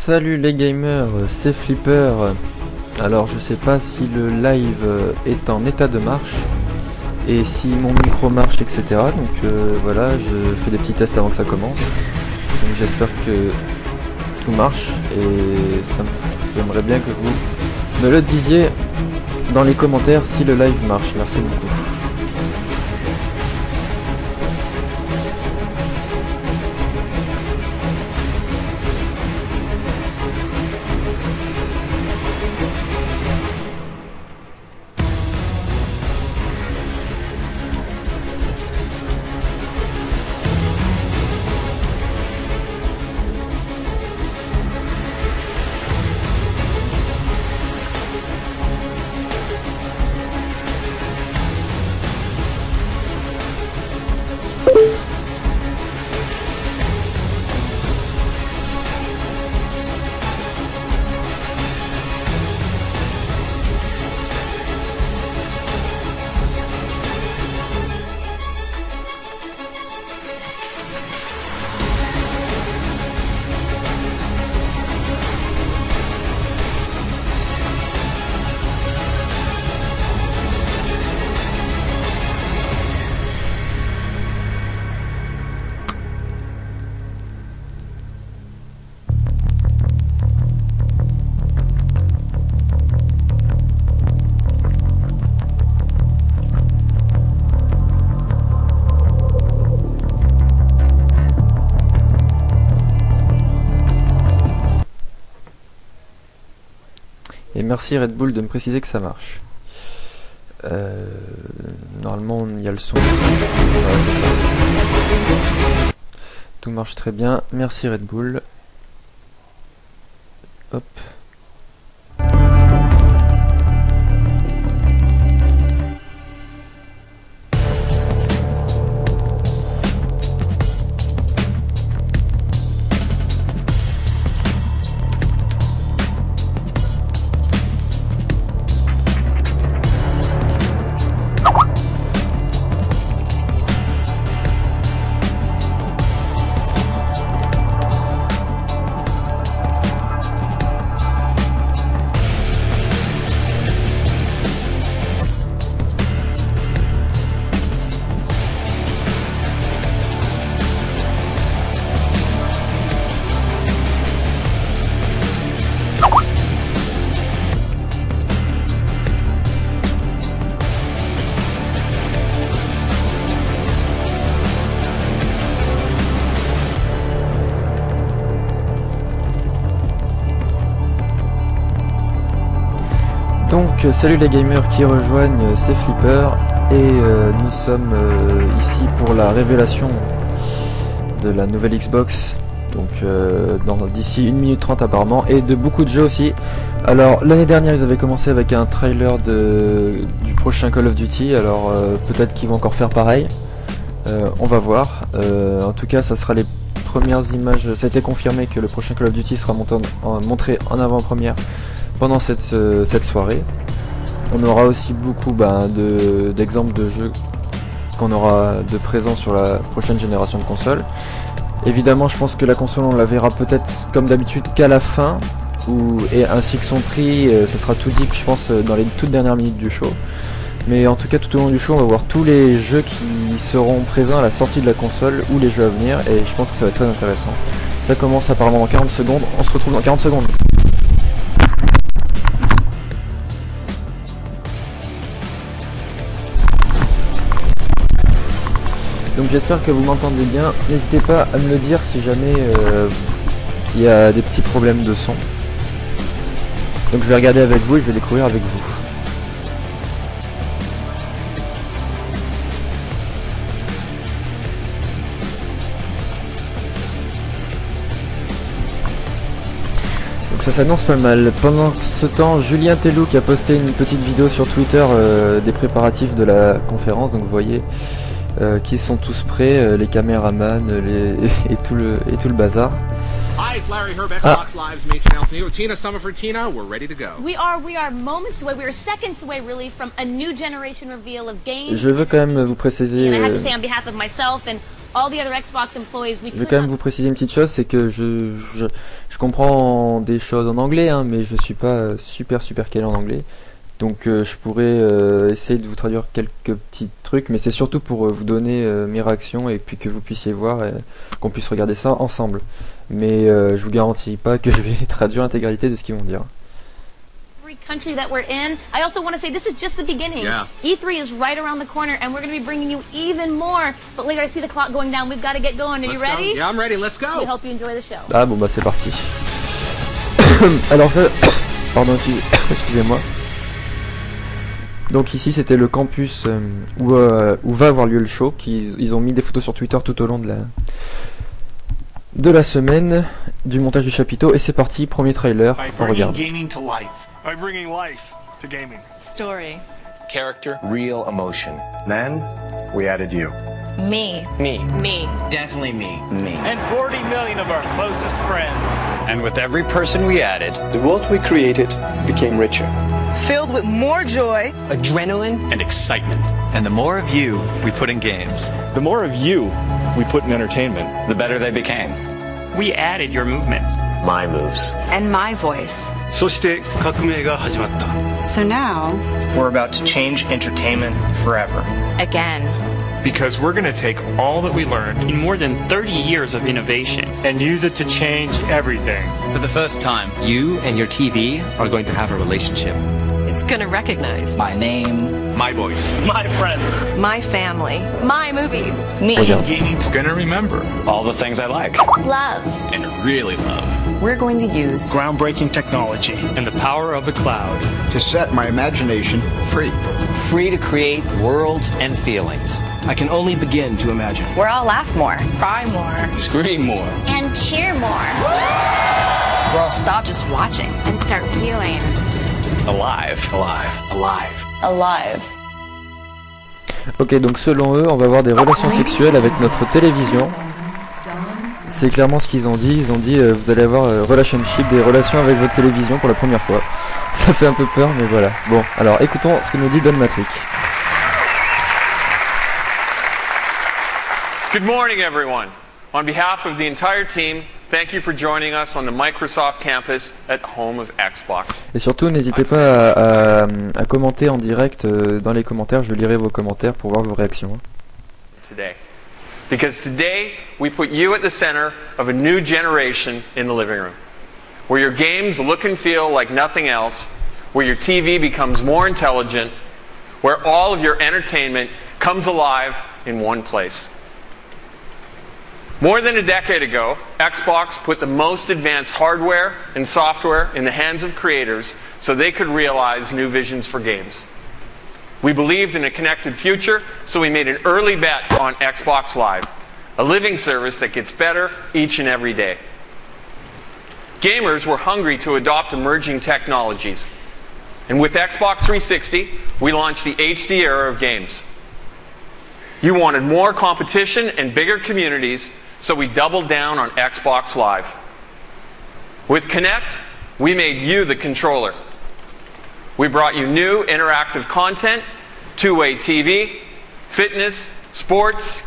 Salut les gamers, c'est Flipper. Alors je sais pas si le live est en état de marche et si mon micro marche, etc. Donc voilà, je fais des petits tests avant que ça commence. Donc j'espère que tout marche et j'aimerais bien que vous me le disiez dans les commentaires si le live marche. Merci beaucoup. Et merci Red Bull de me préciser que ça marche. Normalement il y a le son. Voilà, c'est ça. Tout marche très bien. Merci Red Bull. Hop. Donc salut les gamers qui rejoignent, c'est Flipper et nous sommes ici pour la révélation de la nouvelle Xbox, donc d'ici 1 minute 30 apparemment, et de beaucoup de jeux aussi. Alors l'année dernière ils avaient commencé avec un trailer du prochain Call of Duty, alors peut-être qu'ils vont encore faire pareil, on va voir. En tout cas ça sera les premières images, ça a été confirmé que le prochain Call of Duty sera montré en avant-première pendant cette soirée. On aura aussi beaucoup d'exemples de jeux qu'on aura de présents sur la prochaine génération de consoles. Évidemment je pense que la console on la verra peut-être comme d'habitude qu'à la fin, et ainsi que son prix, ça sera tout dit je pense dans les toutes dernières minutes du show. Mais en tout cas tout au long du show on va voir tous les jeux qui seront présents à la sortie de la console ou les jeux à venir, et je pense que ça va être très intéressant. Ça commence apparemment dans 40 secondes, on se retrouve dans 40 secondes. Donc j'espère que vous m'entendez bien, n'hésitez pas à me le dire si jamais il y a des petits problèmes de son. Donc je vais regarder avec vous et je vais découvrir avec vous. Donc ça s'annonce pas mal. Pendant ce temps, Julien Tellou qui a posté une petite vidéo sur Twitter des préparatifs de la conférence, donc vous voyez qui sont tous prêts, les caméramans et tout le bazar. Hi, it's Larry Herb, Xbox Live's Main Channel. So Tina, Summer for Tina, we're ready to go. We are moments away. We are seconds away, really, from a new generation reveal of games. Je veux quand même vous préciser. And I have to say, on behalf of myself and all the other Xbox employees, we Je vais quand même vous préciser une petite chose, c'est que je comprends des choses en anglais, hein, mais je suis pas super calé en anglais. Donc je pourrais essayer de vous traduire quelques petits trucs, mais c'est surtout pour vous donner mes réactions et puis que vous puissiez voir, qu'on puisse regarder ça ensemble. Mais je vous garantis pas que je vais traduire l'intégralité de ce qu'ils vont dire. every country that we're in. I also want to say this is just the beginning. Yeah. E3 is right around the corner, and we're going to be bringing you even more. But later, I see the clock going down. We've got to get going. Are you Let's go. ready? Yeah, I'm ready. Let's We go. hope you enjoy the show. Ah bon bah c'est parti. Alors ça... Pardon, excusez-moi. Donc ici c'était le campus où va avoir lieu le show. Ils ont mis des photos sur Twitter tout au long de la semaine, du montage du chapiteau, et c'est parti, premier trailer, on regarde. Gaming to life. By bringing life to gaming. Story. Character, real emotion. Then we added you. Me. Me. Me. Definitely me. Me. And 40 million of our closest friends. And with every person we added, the world we created became richer. Filled with more joy, adrenaline, And excitement. and the more of you we put in games, The more of you we put in entertainment, the better they became. We added your movements. my moves. And my voice. そして革命が始まった。 So now, We're about to change entertainment forever. again. Because we're going to take all that we learned In more than 30 years of innovation. And use it to change everything. For the first time, you and your TV are going to have a relationship. It's gonna recognize My name, my voice. My friends. my family. My movies. Me. Regarde. It's going to remember. all the things I like. Love. And really love. We're going to use Groundbreaking technology. And the power of the cloud. To set my imagination free. Free to create worlds and feelings. I can only begin to imagine. where I'll laugh more. Cry more. Scream more. And cheer more. Where I'll stop just watching. And start feeling. Alive. Alive. Alive. Alive. Ok, donc selon eux, on va avoir des relations sexuelles avec notre télévision. C'est clairement ce qu'ils ont dit. Ils ont dit vous allez avoir relationship, des relations avec votre télévision pour la première fois. Ça fait un peu peur, mais voilà. Bon, alors écoutons ce que nous dit Don Matrick. Good morning, everyone. On behalf of the entire team, thank you for joining us on the Microsoft campus at home of Xbox. Et surtout, n'hésitez pas à commenter en direct dans les commentaires. Je lirai vos commentaires pour voir vos réactions. Today. Because today, we put you at the center of a new generation in the living room, where your games look and feel like nothing else, where your TV becomes more intelligent, where all of your entertainment comes alive in one place. More than a decade ago, Xbox put the most advanced hardware and software in the hands of creators so they could realize new visions for games. We believed in a connected future, so we made an early bet on Xbox Live, a living service that gets better each and every day. Gamers were hungry to adopt emerging technologies. And with Xbox 360, we launched the HD era of games. You wanted more competition and bigger communities, so we doubled down on Xbox Live. With Kinect, we made you the controller. We brought you new interactive content, two-way TV, fitness, sports,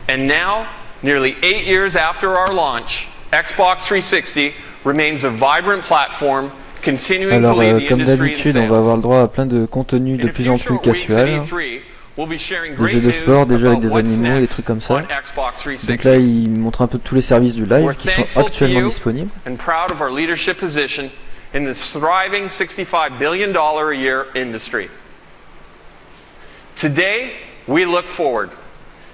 and now, nearly 8 years after our launch, Xbox 360 remains a vibrant platform continuing to Alors, lead the comme industry in d'habitude, on va avoir sales. le droit à plein de contenus de In a plus few en plus short weeks at casual. E3, we'll be sharing Des great jeux de news sport, des jeux avec about des what's animaux, des next trucs comme ça. on Xbox 360. Donc là, ils montrent un peu tous les services du live We're qui sont thankful to actuellement you disponibles. and proud of our leadership position in this thriving $65 billion a year industry. Today, we look forward.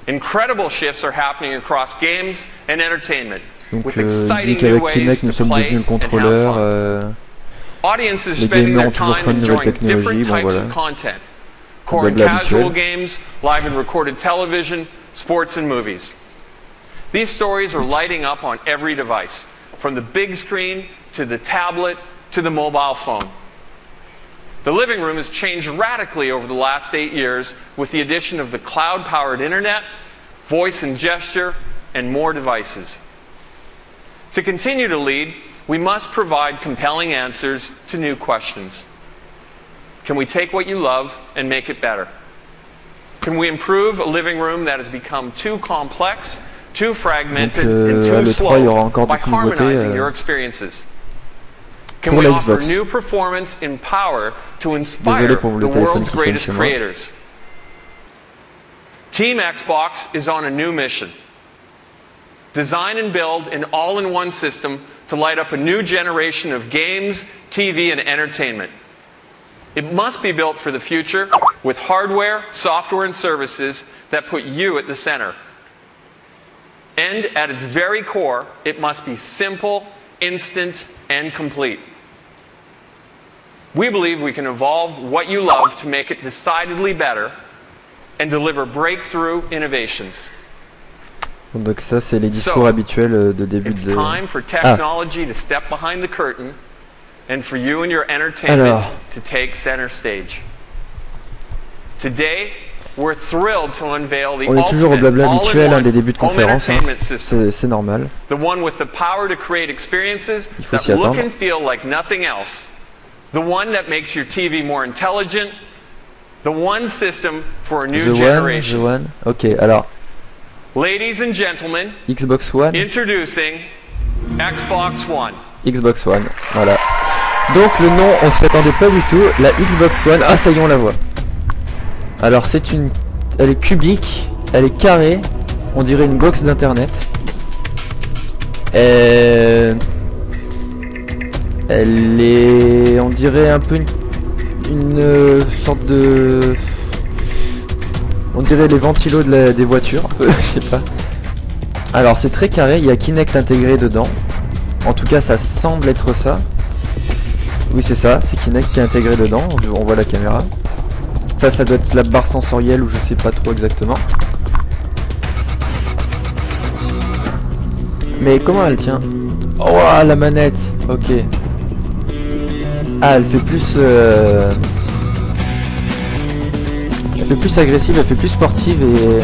Incredible shifts are happening across games and entertainment. Donc With il exciting dit new qu'avec ways Kinect, nous to sommes play devenus le and have contrôleur. fun. Audiences Les spending gamers their ont toujours time faim de nouvelles enjoying technologies, different bon types voilà. of content. Core and Blabla casual habituel. games, live and recorded television, sports and movies. These stories are lighting up on every device, from the big screen to the tablet to the mobile phone. The living room has changed radically over the last 8 years with the addition of the cloud-powered internet, voice and gesture, and more devices. To continue to lead, we must provide compelling answers to new questions. Can we take what you love and make it better? Can we improve a living room that has become too complex too fragmented Donc, and too le 3, il y aura encore slow by des nouveautés harmonizing your experiences. Can pour we la offer Xbox. new performance and power to Désolé inspire pour le the téléphone world's qui sonne greatest chez moi. creators? Team Xbox is on a new mission. Design and build an all-in-one system to light up a new generation of games, TV, and entertainment. It must be built for the future with hardware, software, and services that put you at the center. And at its very core, it must be simple, instant, and complete. We believe we can evolve what you love to make it decidedly better and deliver breakthrough innovations. Donc ça, c'est les discours habituels de début It's de... time for technology to step behind the curtain and for you and your entertainment to take center stage. Today, we're thrilled to unveil the On est toujours au blabla habituel des débuts de home conférence, entertainment system. c'est normal. The one with the power to create experiences Il faut that s'y look attendre. and feel like nothing else. The one that makes your TV more intelligent. The one system for a new generation. The One. Ok, alors, Ladies and gentlemen, Xbox One. introducing Xbox One. Xbox One, voilà. Donc le nom, on s'y attendait pas du tout. La Xbox One, ah ça y est, on la voit. Alors c'est une... Elle est cubique, elle est carrée. On dirait une box d'internet. Elle est... On dirait un peu une sorte de... On dirait les ventilos des voitures, je sais pas. Alors c'est très carré, il y a Kinect intégré dedans. En tout cas ça semble être ça. Oui c'est ça, c'est Kinect qui est intégré dedans, on voit la caméra. Ça doit être la barre sensorielle ou je sais pas trop exactement. Mais comment elle tient? Oh la manette, ok. Ah elle fait plus... Elle fait plus agressive, elle fait plus sportive et...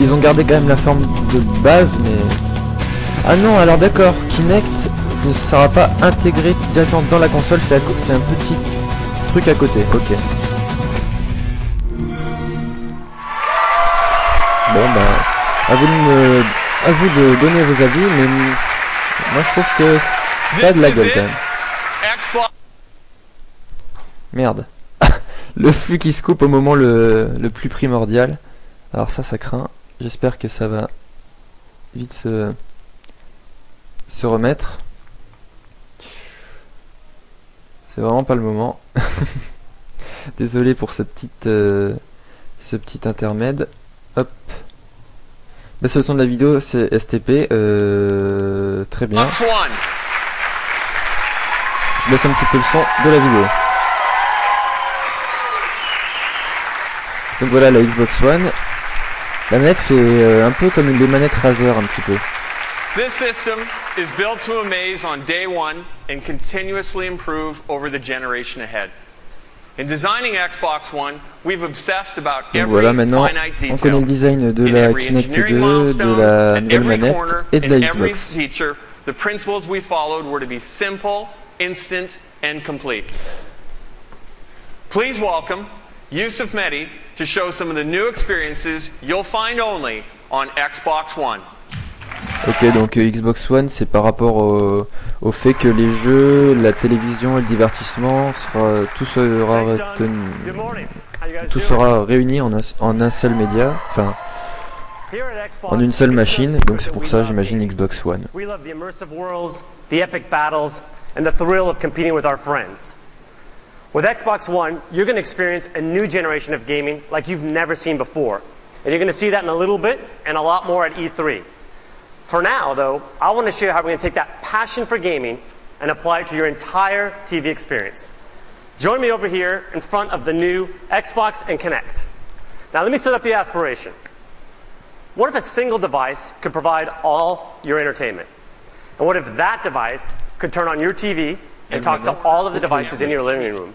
Ils ont gardé quand même la forme de base mais... Ah non alors d'accord, Kinect ne sera pas intégré directement dans la console, c'est un petit truc à côté, ok. Bon bah, à vous de donner vos avis, mais moi je trouve que ça a de la gueule quand même. Merde. Le flux qui se coupe au moment le plus primordial. Alors ça craint. J'espère que ça va vite se remettre. C'est vraiment pas le moment. Désolé pour ce petit intermède. Hop. Bah, c'est le son de la vidéo, c'est STP. Très bien. Je laisse un petit peu le son de la vidéo. Donc voilà la Xbox One. La manette fait un peu comme les manettes Razer un petit peu. This system is built to amaze on day one and continuously improve over the generation ahead. In designing Xbox One, we've obsessed about Donc every voilà, maintenant finite on connaît le detail. design de In la every Kinect 2, engineering de la milestone, nouvelle at every manette corner, et de la in every Xbox. feature, the principles we followed were to be simple, instant, and complete. Please welcome Yusuf Mehdi to show some of the new experiences you'll find only on Xbox One. Ok, donc Xbox One, c'est par rapport au fait que les jeux, la télévision et le divertissement, tout sera réuni en un seul média, enfin en une seule machine, donc c'est pour ça j'imagine Xbox One. We love the immersive worlds, the epic battles, and the thrill of competing with our friends. With Xbox One, you're going to experience a new generation of gaming like you've never seen before. And you're going to see that in a little bit and a lot more at E3. For now, though, I want to show you how we're going to take that passion for gaming and apply it to your entire TV experience. Join me over here in front of the new Xbox and Kinect. Now let me set up the aspiration. What if a single device could provide all your entertainment? And what if that device could turn on your TV and talk to all of the devices in your living room?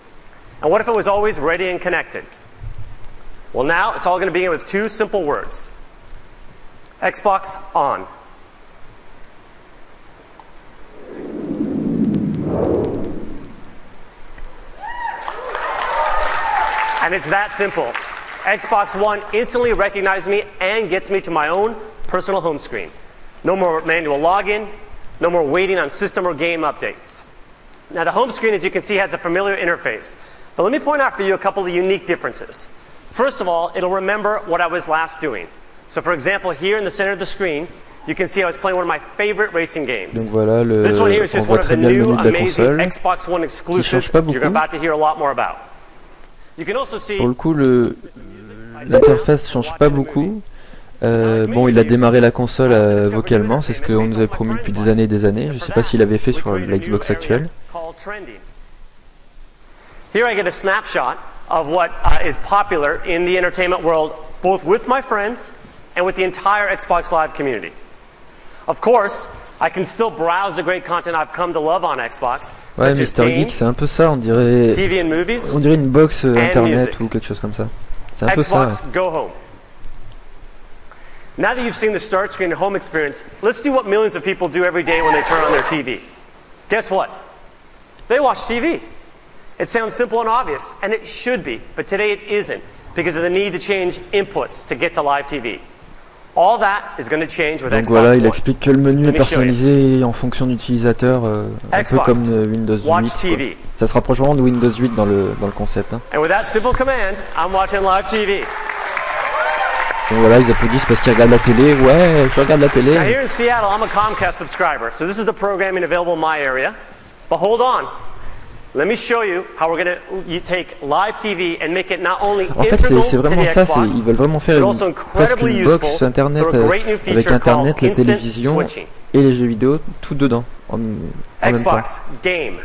And what if it was always ready and connected? Well, now it's all going to begin with two simple words. Xbox on. And it's that simple. Xbox One instantly recognizes me and gets me to my own personal home screen. No more manual login, no more waiting on system or game updates. Now the home screen, as you can see, has a familiar interface. But let me point out for you a couple of unique differences. First of all, it'll remember what I was last doing. So for example, here in the center of the screen, you can see I was playing one of my favorite racing games. Donc voilà, This one here is just one of the new amazing console, Xbox One exclusives you're about to hear a lot more about. You can also see. Pour le coup, l'interface change pas beaucoup. Bon, il a démarré la console vocalement, c'est ce qu'on nous avait promis depuis des années et des années. Je sais pas s'il avait fait sur la Xbox actuelle. Here I get a snapshot of what is popular in the entertainment world, both with my friends and with the entire Xbox Live community. Of course, I can still browse the great content I've come to love on Xbox, Ouais, such as Mr. Geek, c'est un peu ça, on dirait une box internet ou quelque chose comme ça. C'est un peu ça. Xbox Go Home. Now that you've seen the start screen and home experience, let's do what millions of people do every day when they turn on their TV. Guess what? They watch TV. It sounds simple and obvious, and it should be, but today it isn't, because of the need to change inputs to get to live TV. All that is going to change with Donc Xbox voilà, il One. explique que le menu est personnalisé en fonction d'utilisateur, un peu comme Windows 8. Ça se rapproche vraiment de Windows 8 dans le concept. Hein. And with that simple command, I'm watching live TV. Donc voilà, ils applaudissent parce qu'ils regardent la télé. Ouais, je regarde la télé. Now here in Seattle, I'm a Comcast subscriber, so this is the programming available in my area. But hold on. Let me show you how we're going to take live TV and make it not only En fait, c'est vraiment ça. Ils veulent vraiment faire presque une box internet avec internet, la télévision et les jeux vidéo, tout dedans en même temps. Xbox Game.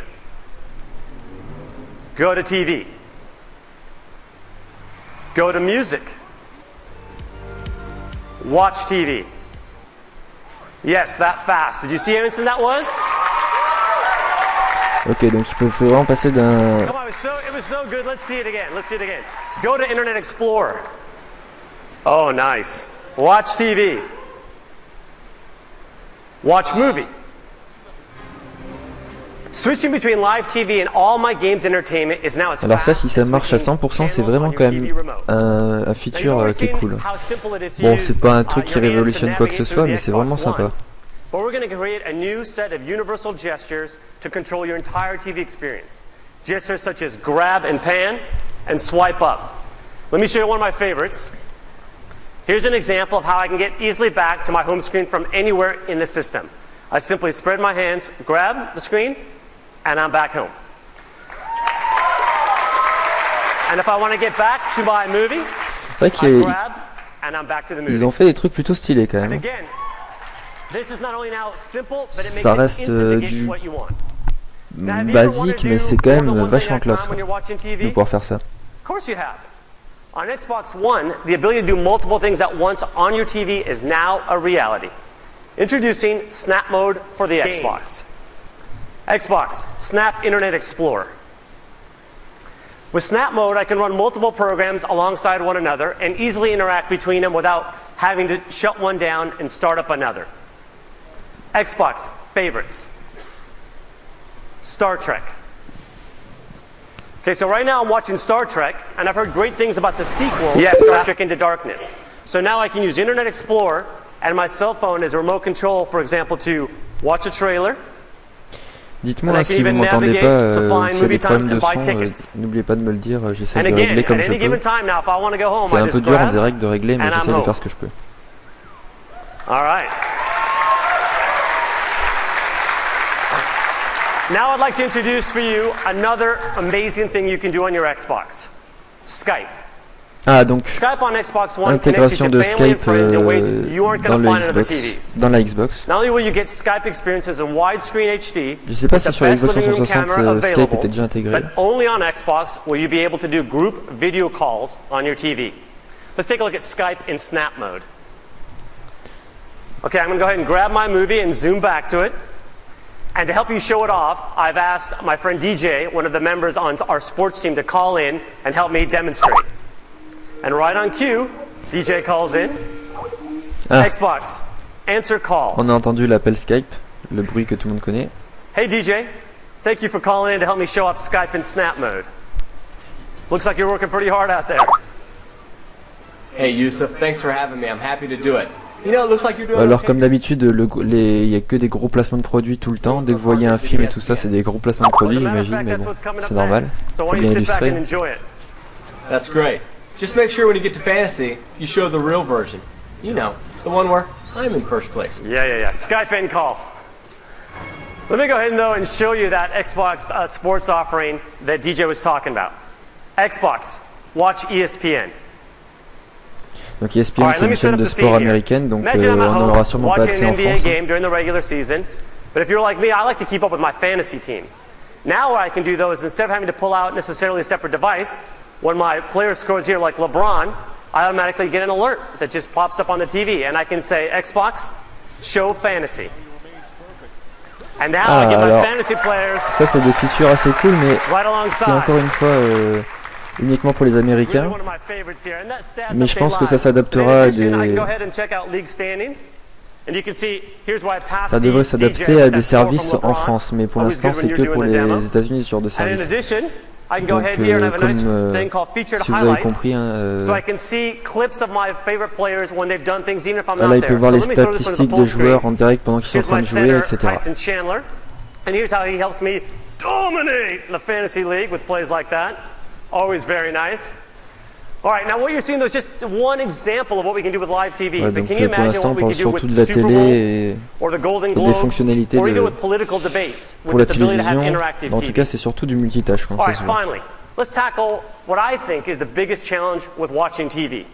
Go to TV. Go to Music. Watch TV. Yes, that fast. Did you see how instant that was? Ok, donc il peut vraiment passer d'un... Come on, it was so good. Let's see it again. Let's see it again. Go to Internet Explorer. Oh, nice. Watch TV. Watch movie. Switching between live TV and all my games entertainment is now as Alors ça, si ça marche à 100%, c'est vraiment quand même un feature qui est cool. Bon, c'est pas un truc qui révolutionne quoi que ce soit, mais c'est vraiment sympa. But we're going to create a new set of universal gestures to control your entire TV experience. Gestures such as grab and pan and swipe up. Let me show you one of my favorites. Here's an example of how I can get easily back to my home screen from anywhere in the system. I simply spread my hands, grab the screen, and I'm back home. And if I want to get back to my movie, I grab and I'm back to the movie. Ils ont fait des trucs plutôt stylés quand même. Ça reste du basique, mais c'est quand même vachement classe de pouvoir faire ça. On Xbox One, the ability to do multiple things at once on your TV is now a reality. Introducing Snap Mode for the Xbox. Xbox Snap Internet Explorer. With Snap Mode, I can run multiple programs alongside one another and easily interact between them without having to shut one down and start up another. Xbox Favorites. Star Trek. Okay, so right now I'm watching Star Trek, and I've heard great things about the sequel, Star Trek Into Darkness. So now I can use Internet Explorer and my cell phone as a remote control, for example, to watch a trailer. Dites-moi si vous m'entendez pas, s'il y a des problèmes de son, n'oubliez pas de me le dire, j'essaie de régler comme je peux. C'est un peu dur en direct de régler, mais j'essaie de faire ce que je peux. All right. Now I'd like to introduce for you another amazing thing you can do on your Xbox. Skype. Ah, donc Skype on Xbox One intégration de Skype dans la Xbox. Not only will you get Skype experiences in widescreen HD, je sais pas si sur la Xbox 360 Skype était déjà intégré. But only on Xbox will you be able to do group video calls on your TV. Let's take a look at Skype in Snap Mode. Okay, I'm going to go ahead and grab my movie and zoom back to it. And to help you show it off, I've asked my friend DJ, one of the members on our sports team, to call in and help me demonstrate. And right on cue, DJ calls in. Xbox, answer call. On a entendu l'appel Skype, le bruit que tout le monde connaît. Hey DJ, thank you for calling in to help me show off Skype in Snap Mode. Looks like you're working pretty hard out there. Hey Yusuf, thanks for having me. I'm happy to do it. Alors comme d'habitude, il y a que des gros placements de produits tout le temps. Dès que vous voyez un film et tout ça, c'est des gros placements de produits, j'imagine, mais bon, c'est normal. Faut bien illustrer. That's great. Just make sure when you get to fantasy, you show the real version. You know, the one where I'm in first place. Yeah. Skype in call. Let me go ahead though and show you that Xbox sports offering that DJ was talking about. Xbox, watch ESPN. Donc ESPN, c'est une chaîne de sport américaine, donc on n'en aura sûrement pas accès en France. Game during the regular season, but if you're like me, I like to keep up with my fantasy team. Now what I can do though is instead of having to pull out necessarily a separate device, when my player scores here like LeBron, I automatically get an alert that just pops up on the TV, and I can say, Xbox, show fantasy. And now I get my fantasy players. Ça c'est des features assez cool, mais c'est encore une fois uniquement pour les Américains. Mais je pense que ça s'adaptera à des... Ça devrait s'adapter à des services en France, mais pour l'instant c'est que pour les États-Unis ce genre de service. Donc, comme si vous avez compris, là il peut voir les statistiques des joueurs en direct pendant qu'ils sont en train de jouer, etc. And here's how he helps me dominate the fantasy league with plays like that. Always very nice. All right, now what you're seeing is just one example of what we can do with live TV. Ouais, donc pour l'instant, on parle surtout de la télé et des fonctionnalités pour la télévision. En tout cas, c'est surtout du multitâche. All right, finally, let's tackle what I think is the biggest challenge with watching TV.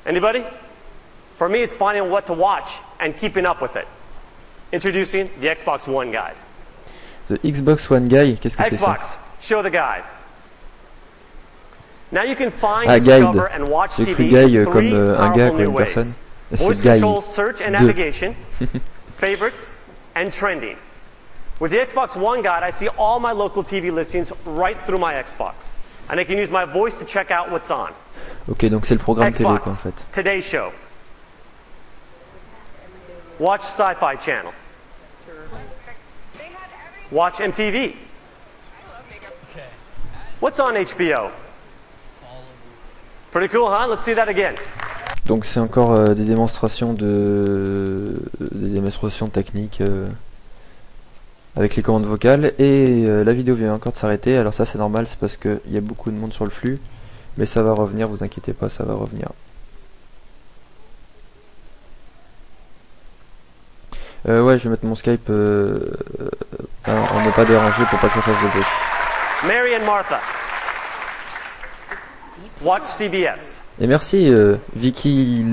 Anybody? For me, it's finding what to watch and keeping up with it. Introducing the Xbox One Guide. The Xbox One Guide, qu'est-ce que c'est ça? Xbox, show the guide. Now you can find, discover, and watch TV in three powerful new ways. Voice control, search and navigation, favorites, and trending. With the Xbox One Guide, I see all my local TV listings right through my Xbox. And I can use my voice to check out what's on. Ok, donc c'est le programme télé quoi en fait. Today's Show. Watch Sci-Fi Channel. Watch MTV. What's on HBO? Pretty cool, huh? Let's see that again. Donc c'est encore des démonstrations techniques avec les commandes vocales et la vidéo vient encore de s'arrêter. Alors ça c'est normal, c'est parce qu'il y a beaucoup de monde sur le flux, mais ça va revenir, vous inquiétez pas, ça va revenir. Ouais, je vais mettre mon Skype on n'est pas dérangé pour pas que ça fasse de bruit. Mary and Martha. Watch CBS. Et merci Vicky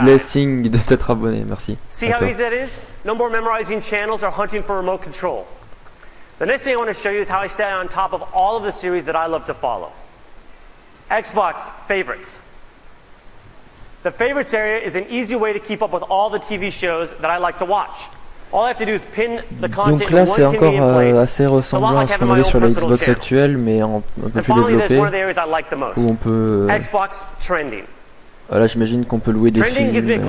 Lessing de t'être abonné, merci. See how easy that is? No more memorizing channels or hunting for remote control. The next thing I want to show you is how I stay on top of all of the series that I love to follow. Xbox favorites. The favorites area is an easy way to keep up with all the TV shows that I like to watch. All I have to do is pin the content Donc là c'est encore assez ressemblant à ce qu'on avait sur la Xbox actuelle, mais un peu plus développé, où on peut... Là j'imagine qu'on peut louer des films, etc.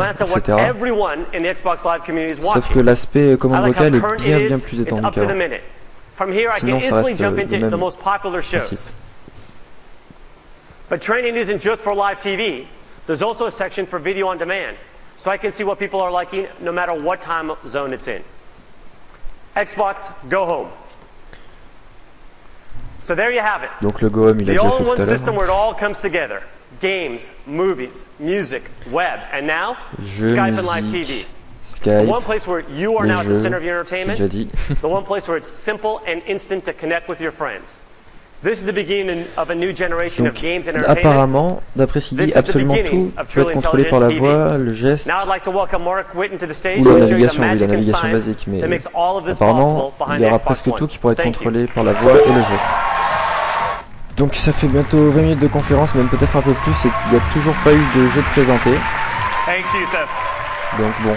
Sauf que l'aspect commande vocale est bien plus étendu qu'avant. Sinon ça reste le même principe. But trending isn't just for live TV. There's also a section for video on demand, so I can see what people are liking no matter what time zone it's in. Xbox, go home. So there you have it. Donc le Go Home, il a déjà fait tout à l'heure. The all-in-one system where it l'heure. all comes together. Games, movies, music, web, and now Jeux, Skype and live musique, TV. Skype, The one place where you are les now at the jeux, center of your j'ai entertainment. déjà dit. The one place where it's simple and instant to connect with your friends. This is the beginning of a new generation of Donc, games and entertainment. apparemment, d'après ce qu'il dit, absolument tout peut être contrôlé par la voix, le geste Now I'd like to welcome Mark Whitten to the stage ou la to show you the navigation, oui, la magic and navigation science basique, mais that makes all of this apparemment, possible behind il y aura Xbox presque One. tout qui pourrait être Thank you. contrôlé par la voix et le geste. Donc ça fait bientôt 20 minutes de conférence, même peut-être un peu plus, et il n'y a toujours pas eu de jeu de présenté. Thanks, Youssef. Donc bon,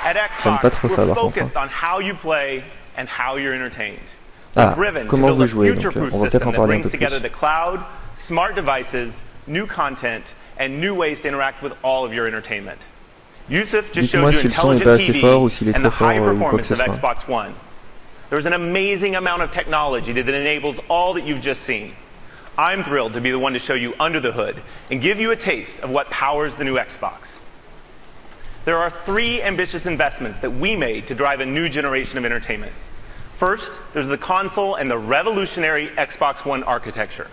At j'aime pas Xbox, trop ça we're par contre. focused on how you play and how you're entertained. Ah, We're driven to comment build vous a jouez, donc future-proof on va peut-être en system that parler un brings peu together plus. the cloud, smart devices, new content, and new ways to interact with all of your entertainment. Youssef just Dites-moi showed you si le son n'est pas intelligent assez TV fort ou s'il est and the trop fort high ou quoi que performance ce of soit. Xbox One. There's an amazing amount of technology that enables all that you've just seen. I'm thrilled to be the one to show you under the hood and give you a taste of what powers the new Xbox. there are 3 ambitious investments that we made to drive a new generation of entertainment. First, there's the console and the revolutionary Xbox One architecture.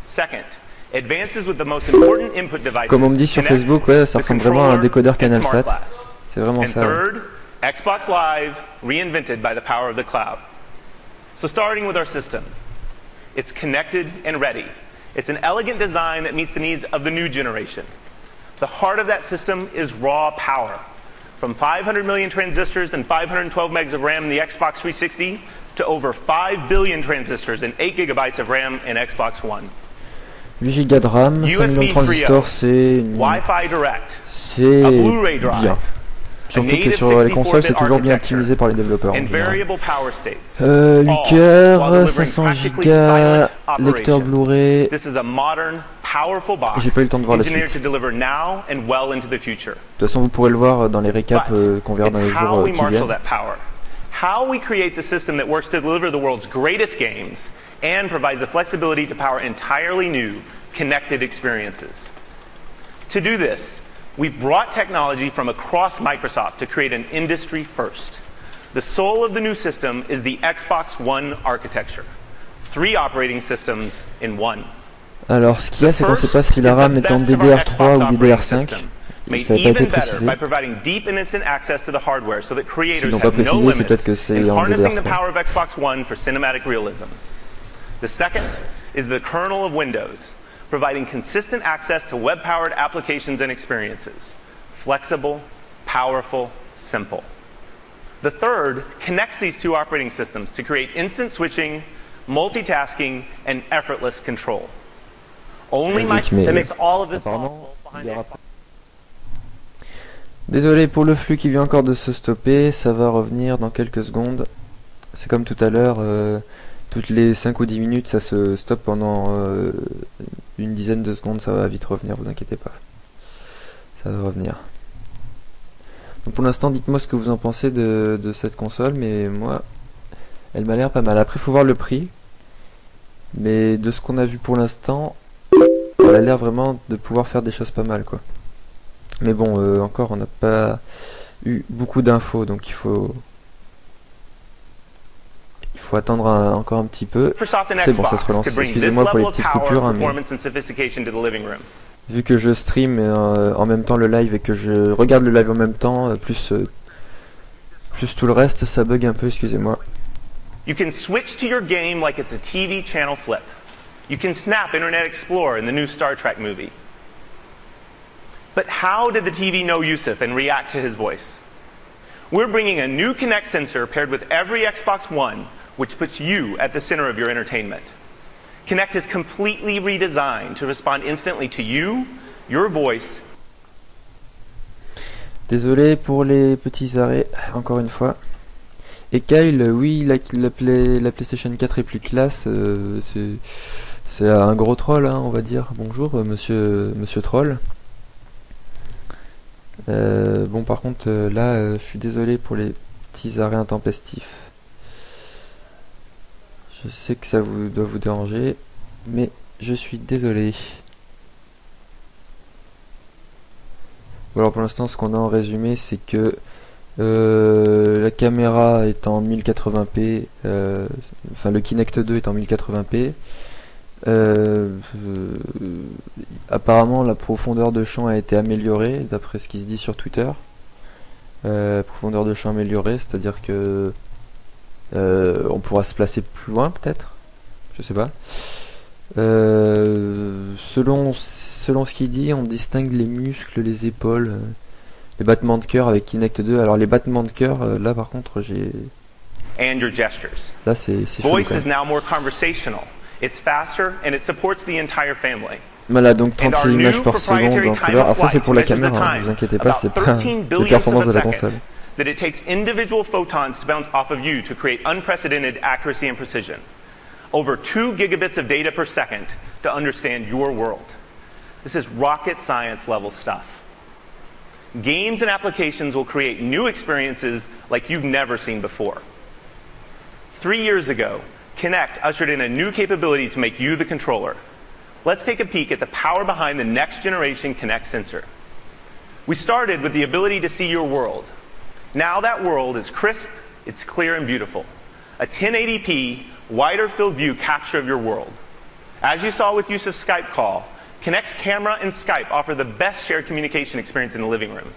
Second, advances with the most important input devices. Comme on me dit sur Facebook, ouais, ça ressemble vraiment à un décodeur CanalSat. C'est vraiment and ça. Third, Xbox Live reinvented by the power of the cloud. So starting with our system, it's connected and ready. It's an elegant design that meets the needs of the new generation. The heart of that system is raw power. From 500 million transistors and 512 megs of RAM in the Xbox 360 to over 5 billion transistors and 8 gigabytes of RAM in Xbox One. 8 Go de RAM, 5 millions de transistors, c'est Wi-Fi Direct, c'est a Blu-ray drive, bien. Surtout que sur les consoles, c'est toujours bien optimisé par les développeurs. 8 cœurs, 500 Go, lecteur Blu-ray. J'ai pas eu le temps de voir la suite. De toute façon, vous pourrez le voir dans les récaps qu'on verra dans les jours qui viennent. How we create the system that works to deliver the world's greatest games and provides the flexibility to power entirely new, connected experiences. To do this, we've brought technology from across Microsoft to create an industry first. The soul of the new system is the Xbox One architecture. 3 operating systems in one. Alors, ce qu'il y a, c'est qu'on ne sait pas si la RAM est en DDR3 ou DDR5. Ça n'a pas été précisé. S'ils n'ont pas précisé, c'est peut-être que c'est en DDR3. The second is the kernel of Windows, providing consistent access to web-powered applications and experiences. Flexible, powerful, simple. The third connects these 2 operating systems to create instant switching, multitasking, and effortless control. Only Microsoft that makes all of this possible behind Xbox. Désolé pour le flux qui vient encore de se stopper, ça va revenir dans quelques secondes. C'est comme tout à l'heure, toutes les 5 ou 10 minutes ça se stoppe pendant une dizaine de secondes, ça va vite revenir, vous inquiétez pas. Ça va revenir. Donc pour l'instant, dites-moi ce que vous en pensez de cette console, mais moi, elle m'a l'air pas mal. Après, il faut voir le prix, mais de ce qu'on a vu pour l'instant, elle a l'air vraiment de pouvoir faire des choses pas mal, quoi. Mais bon, encore, on n'a pas eu beaucoup d'infos, donc il faut attendre encore un petit peu. C'est bon, ça se relance. Excusez-moi pour les petites coupures, hein, mais vu que je stream en même temps le live et que je regarde le live en même temps, plus tout le reste, ça bug un peu, excusez-moi. You can switch to your game like it's a TV channel flip. You can snap Internet Explorer in the new Star Trek movie. But how did the TV know Yusuf and react to his voice? We're bringing a new Kinect sensor paired with every Xbox One, which puts you at the center of your entertainment. Kinect is completely redesigned to respond instantly to you, your voice. Désolé pour les petits arrêts, encore une fois. Et Kyle, oui, la PlayStation 4 est plus classe, c'est un gros troll, hein, on va dire. Bonjour, monsieur troll. Bon, par contre, là, je suis désolé pour les petits arrêts intempestifs. Je sais que ça doit vous déranger, mais je suis désolé. Bon, alors pour l'instant, ce qu'on a en résumé, c'est que la caméra est en 1080p, enfin le Kinect 2 est en 1080p. Apparemment la profondeur de champ a été améliorée d'après ce qui se dit sur Twitter. Profondeur de champ améliorée, c'est-à-dire que on pourra se placer plus loin peut-être, je sais pas. Selon ce qu'il dit, on distingue les muscles, les épaules, les battements de cœur avec Kinect 2. Alors les battements de cœur, là par contre j'ai... Là c'est chaud. Voice is now more conversational. It's faster and it supports the entire family. Voilà, donc 36 images par seconde en couleur. Alors ça c'est pour la caméra, hein, vous inquiétez pas, c'est pas les performances de la console. That it takes individual photons to bounce off of you to create unprecedented accuracy and precision. Over 2 gigabits of data per second to understand your world. This is rocket science level stuff. Games and applications will create new experiences like you've never seen before. 3 years ago, Kinect ushered in a new capability to make you the controller. Let's take a peek at the power behind the next generation Kinect sensor. We started with the ability to see your world. Now that world is crisp, it's clear and beautiful. A 1080p, wider field view capture of your world. As you saw with use of Skype call, Kinect's camera and Skype offer the best shared communication experience in the living room.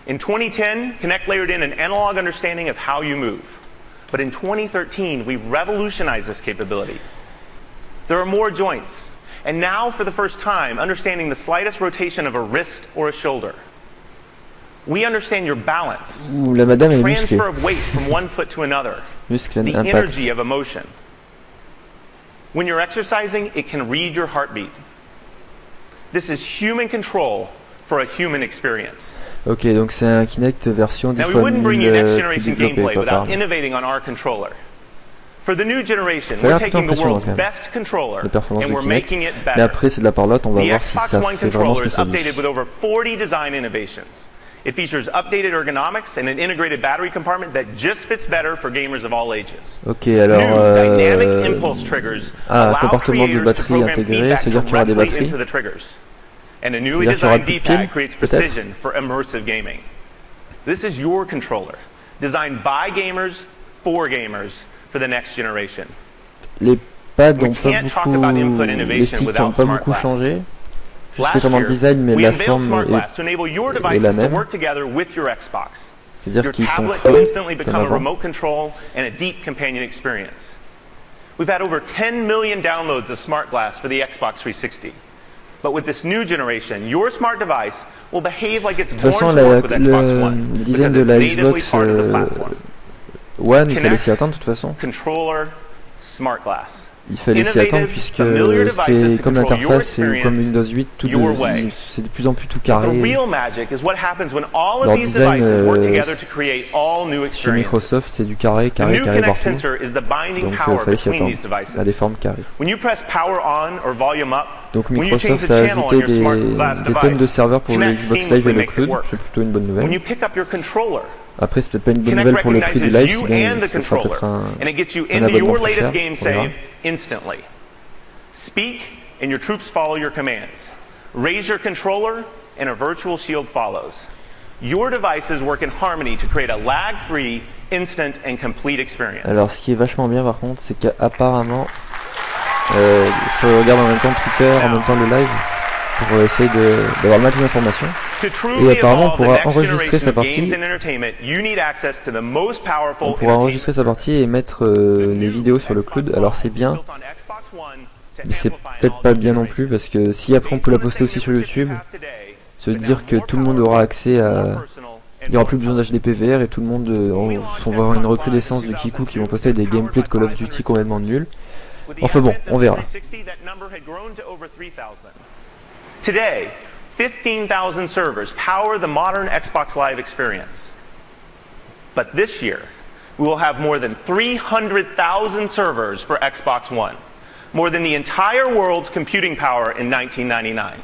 In 2010, Kinect layered in an analog understanding of how you move. But in 2013, we revolutionized this capability. There are more joints. And now, for the first time, understanding the slightest rotation of a wrist or a shoulder. We understand your balance, la madame the est transfer musclée. of weight from one foot to another, Muscle and the impact. energy of emotion. When you're exercising, it can read your heartbeat. This is human control for a human experience. Ok, donc c'est un Kinect version 10 Now, we fois wouldn't bring 1000 you next plus generation développé, gameplay pas without par. innovating on our controller. For the new generation, Ça a we're l'air plutôt taking the impressionnant world's quand même, best controller les performances and de we're Kinect. making it Mais better. après c'est de la parlotte, on va The voir si Xbox ça One fait vraiment controller ce que is ça dit. updated with over 40 design innovations. It features updated ergonomics and an integrated battery compartment that just fits better for gamers of all ages. Ok, alors New dynamic impulse triggers allow comportement de creators to batterie program intégré, feedback c'est-à-dire qu'il y aura des directly batteries. into the triggers. And a newly C'est-à-dire qu'il y aura designed plus de piles, D-pad creates peut-être. precision for immersive gaming. This is your controller, designed by gamers for gamers for the next generation. Les pads We n'ont pas can't talk about input beaucoup, les innovation sticks n'ont without pas Smart beaucoup Glass. changé. Juste Last dans le year, design, mais we la unveiled forme Smart Glass to est enable your la devices to même. work together with your Xbox. C'est-à-dire Your qu'ils sont tablet creux can instantly comme become a avant. remote control and a deep companion experience. We've had over 10 million downloads of Smart Glass for the Xbox 360. But with this new generation, your smart device will behave like it's De toute façon, born to work with Xbox One le design de because la it's natively Xbox part of the platform. One, il fallait Kinect, s'y attendre de toute façon. Controller, Smart Glass. Il fallait s'y attendre puisque c'est comme l'interface, c'est comme Windows 8, c'est de plus en plus tout carré. Leur design chez Microsoft, c'est du carré, carré, carré partout. Donc il fallait s'y attendre à des formes carrées. Donc Microsoft a ajouté des tonnes de serveurs pour le Xbox Live et le Cloud, c'est plutôt une bonne nouvelle. Après, c'est peut-être pas une bonne nouvelle pour le prix du live, sinon ça sera peut-être un abonnement plus cher, on verra. Instantly. Speak and your troops follow your commands. Raise your controller and a virtual shield follows. Your devices work in harmony to create a lag-free, instant and complete experience. Alors ce qui est vachement bien par contre, c'est qu'apparemment, je regarde en même temps Twitter, en même temps le live, pour essayer d'avoir le max d'informations. Et apparemment on pourra enregistrer sa partie. On pourra enregistrer sa partie et mettre les vidéos sur le cloud. Alors c'est bien, mais c'est peut-être pas bien non plus parce que si après on peut la poster aussi sur YouTube, ça veut dire que tout le monde aura accès à... Il n'y aura plus besoin d'acheter des PVR et tout le monde... on va avoir une recrudescence de Kikou qui vont poster des gameplays de Call of Duty complètement nuls. Enfin bon, on verra. Today, 15,000 servers power the modern Xbox Live experience. But this year, we will have more than 300,000 servers for Xbox One, more than the entire world's computing power in 1999.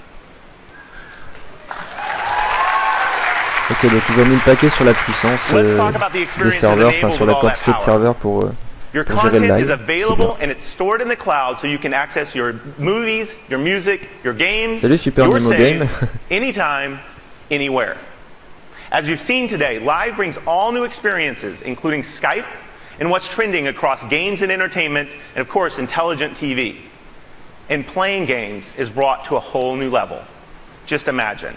Ok, donc ils ont mis le paquet sur la puissance des serveurs, enfin sur la quantité de serveurs pour Your gérer le content is live. available and it's stored in the cloud so you can access your movies, your music, your games, Salut, Super your Nemo Game. saves, anytime, anywhere. As you've seen today, Live brings all new experiences, including Skype and what's trending across games and entertainment, and of course, intelligent TV. And playing games is brought to a whole new level. Just imagine.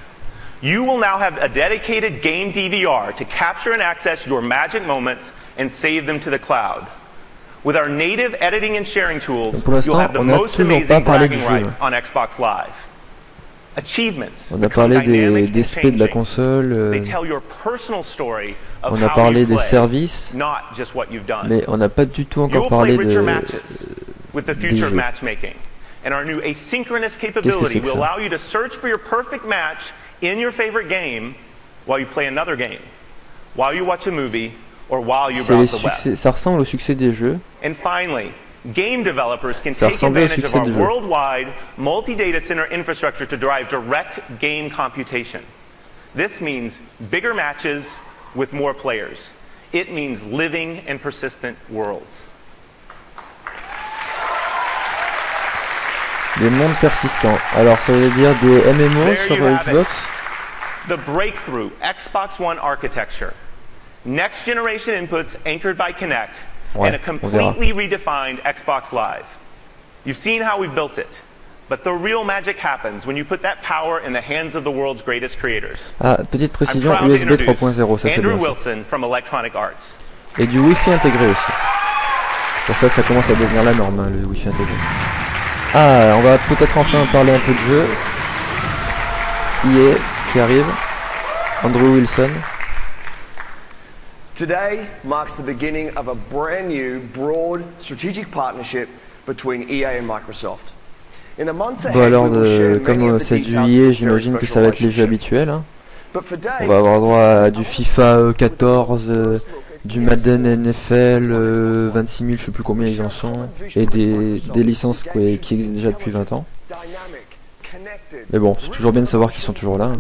You will now have a dedicated game DVR to capture and access your magic moments and save them to the cloud. With our native editing and sharing tools, you'll have the most amazing bragging rights on Xbox Live. Achievements On a parlé des specs de la console, they tell your personal story of on a how parlé you des play, services, not just what you've done. mais on n'a pas du tout encore You'll play parlé richer matches with the des future of jeux. matchmaking. And our new asynchronous Qu'est-ce que capability c'est que will ça? allow you to search for your perfect match in your favorite game while you play another game, while you watch a movie, or while you C'est les browse the web. succès, ça ressemble au succès des jeux. And finally, game developers can Ça take ressemble au advantage of succès our des jeux. worldwide multi-data center infrastructure to drive direct game computation. This means bigger matches with more players. It means living and persistent worlds. Des mondes persistants. Alors ça veut dire des MMO sur Xbox. the breakthrough Xbox One architecture. Next generation inputs anchored by Kinect and a completely redefined Xbox Live. You've seen how we built it, but the real magic happens when you put that power in the hands of the world's greatest creators. Ah, petite précision, USB 3.0, ça c'est Andrew bien. Wilson from Electronic Arts. Et du Wi-Fi intégré aussi. Pour ça, ça commence à devenir la norme, hein, le Wi-Fi intégré. Ah, on va peut-être enfin parler un peu de jeu. EA qui arrive. Andrew Wilson. Today marks the beginning of a brand new, broad, strategic partnership between EA and Microsoft. In the months ahead, Bon alors, we will share many comme of the c'est du details of EA, this very j'imagine que ça special va être les jeux relationship. habituels. Hein. But for Dave, On va avoir droit à du FIFA 14, du Madden NFL 26 000, je sais plus combien ils en sont, et des licences qui existent déjà depuis 20 ans. Mais bon, c'est toujours bien de savoir qu'ils sont toujours là. Hein.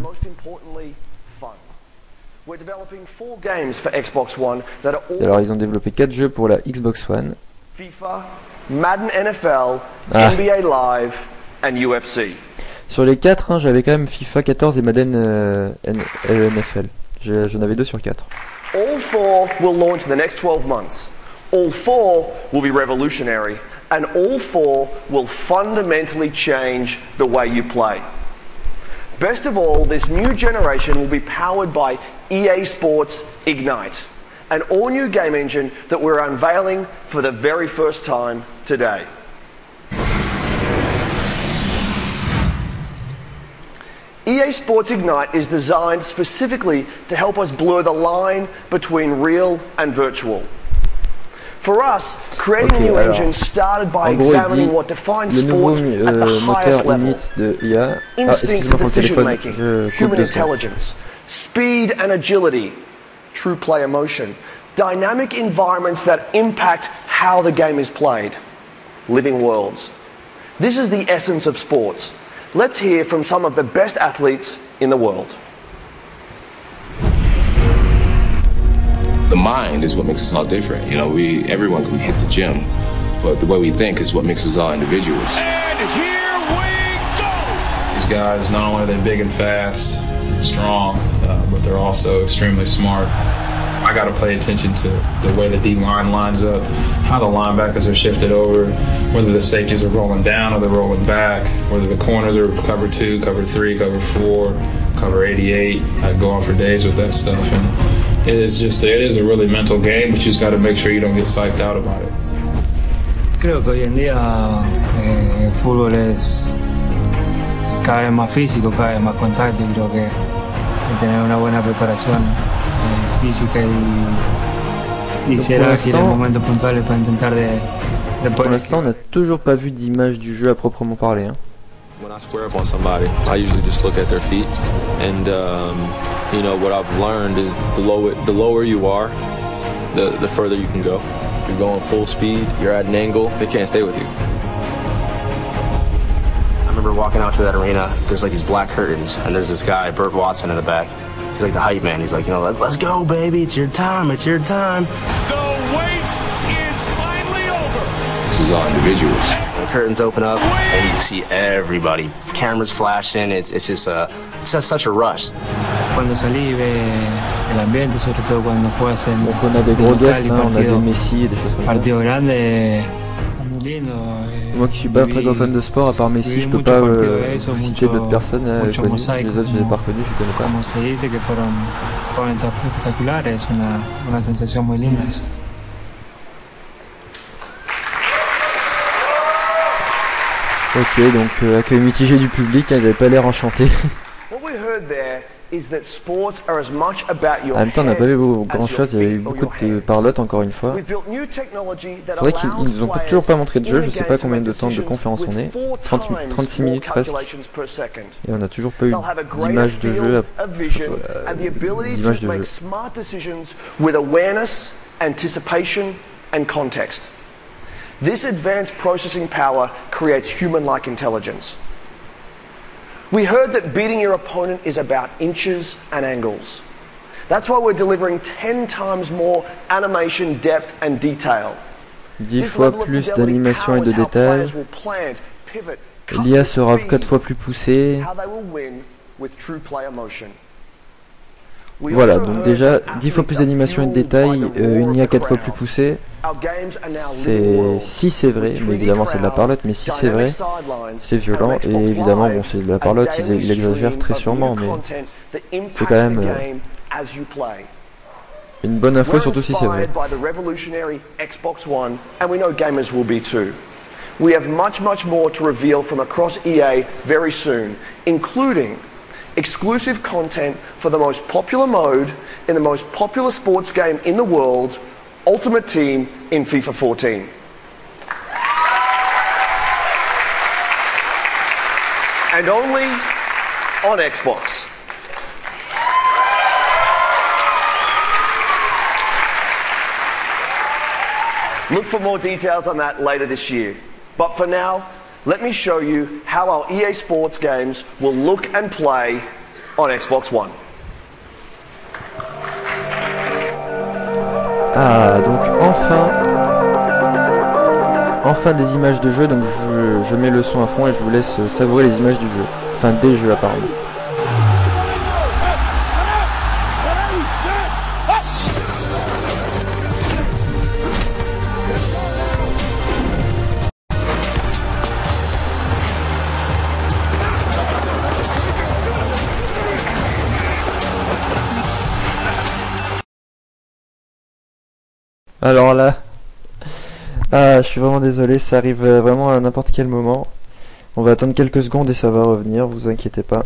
we're developing 4 games for Xbox One that are all Alors ils ont développé 4 jeux pour la Xbox One. FIFA, Madden NFL, NBA Live and UFC. Sur les 4, hein, j'avais quand même FIFA 14 et Madden NFL. J'en avais 2 sur 4. All 4 will launch in the next 12 months. All 4 will be revolutionary, and all 4 will fundamentally change the way you play. Best of all, this new generation will be powered by EA Sports Ignite, an all-new game engine that we're unveiling for the very first time today. EA Sports Ignite is designed specifically to help us blur the line between real and virtual. For us, creating a new engine started by examining what defines sports at the highest level. Instincts of decision making, human intelligence, speed and agility, true play emotion, dynamic environments that impact how the game is played, living worlds. This is the essence of sports. Let's hear from some of the best athletes in the world. The mind is what makes us all different. You know, everyone can hit the gym, but the way we think is what makes us all individuals. And here we go! These guys, not only are they big and fast, strong, but they're also extremely smart. I got to pay attention to the way the D-line lines up, how the linebackers are shifted over, whether the safeties are rolling down or they're rolling back, whether the corners are cover 2, cover 3, cover 4, cover 88. I go on for days with that stuff, and it is a really mental game, but you just got to make sure you don't get psyched out about it. Creo que hoy en día el fútbol es cada vez más físico, cada vez más contacto, y creo que tener una buena preparación física y ser ágil en momentos puntuales para intentar de Pour l'instant, on n'a toujours pas vu d'image du jeu à proprement parler. Hein. When I square up on somebody, I usually just look at their feet, and you know what I've learned is the lower you are, the further you can go. You're going full speed, you're at an angle, they can't stay with you. I remember walking out to that arena, there's like these black curtains, and there's this guy, Bert Watson, in the back. He's like the hype man. He's like, you know, let's go, baby. It's your time. It's your time. The wait is finally over. This is all individuals. The curtains open up, and you can see everybody. Cameras flashing. It's just such a rush. Cuando salí ve el ambiente, sobre todo cuando juegas en donc on a des gros guests, hein, on a des Messi et des choses comme ça. Partido grande, muy lindo. Moi qui suis pas très gros fan de sport, à part Messi, je peux pas citer d'autres personnes connues. Les autres, je les ai pas reconnus, je connais pas. Como se dice que fueron espectaculares, es una sensación muy linda eso. Ok, donc accueil mitigé du public, ils n'avaient pas l'air enchantés. En même temps, on n'a pas vu grand chose, il y avait eu beaucoup de parlotte encore une fois. C'est vrai qu'ils nous ont toujours pas montré de jeu, je sais pas combien de temps de conférence on est, 36 minutes presque. Et on n'a toujours pas eu d'image de jeu. D'image de jeu. This advanced processing power creates human-like intelligence. We heard that beating your opponent is about inches and angles. That's why we're delivering 10 times more animation, depth and detail. 10 fois plus d'animation et de détails. L'IA sera 4 fois plus poussée. Voilà, donc déjà 10 fois plus d'animation et de détails, une IA 4 fois plus poussée. Si c'est vrai, mais évidemment c'est de la parlotte, mais si c'est vrai, c'est violent, et évidemment bon c'est de la parlotte, il exagère très sûrement, mais c'est quand même une bonne info, surtout si c'est vrai. We have much more to reveal from across EA very soon, including exclusive content for the most popular mode in the most popular sports game in the world, Ultimate Team in FIFA 14. And only on Xbox. Look for more details on that later this year. But for now, let me show you how our EA Sports games will look and play on Xbox One. Ah, donc enfin des images de jeu, donc je mets le son à fond et je vous laisse savourer les images du jeu. Enfin, des jeux apparemment. Alors là, je suis vraiment désolé, ça arrive vraiment à n'importe quel moment. On va attendre quelques secondes et ça va revenir, vous inquiétez pas.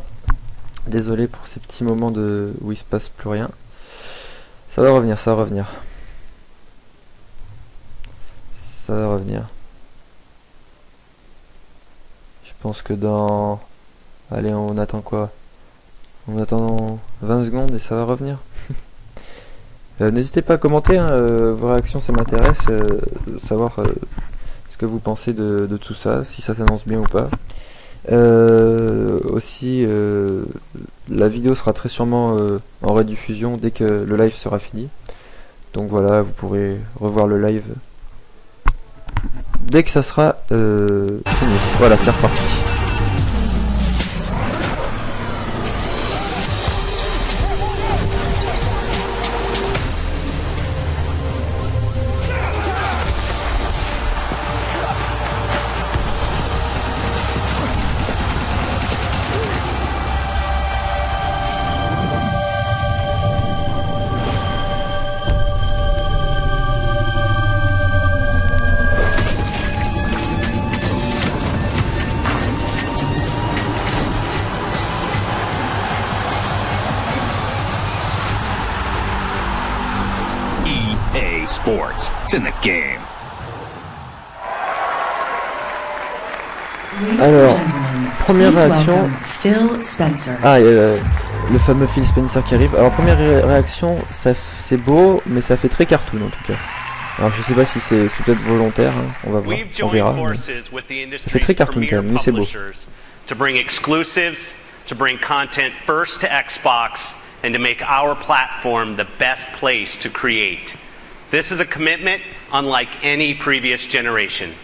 Désolé pour ces petits moments où il se passe plus rien. Ça va revenir, ça va revenir. Ça va revenir. Je pense que dans... Allez, on attend quoi? On attend 20 secondes et ça va revenir. N'hésitez pas à commenter, hein, vos réactions, ça m'intéresse, savoir ce que vous pensez de tout ça, si ça s'annonce bien ou pas. Aussi, la vidéo sera très sûrement en rediffusion dès que le live sera fini. Donc voilà, vous pourrez revoir le live dès que ça sera fini. Voilà, c'est reparti. Sports. It's in the game. Alors, première réaction. Ah, il y a le fameux Phil Spencer qui arrive. Alors, première réaction, c'est beau, mais ça fait très cartoon en tout cas. Alors, je sais pas si c'est peut-être volontaire, hein. On va voir, on verra. Ça fait très cartoon quand même, mais c'est beau. To bring exclusives, to bring content first to Xbox, and to make our platform the best place to create. This is a commitment unlike any previous generation.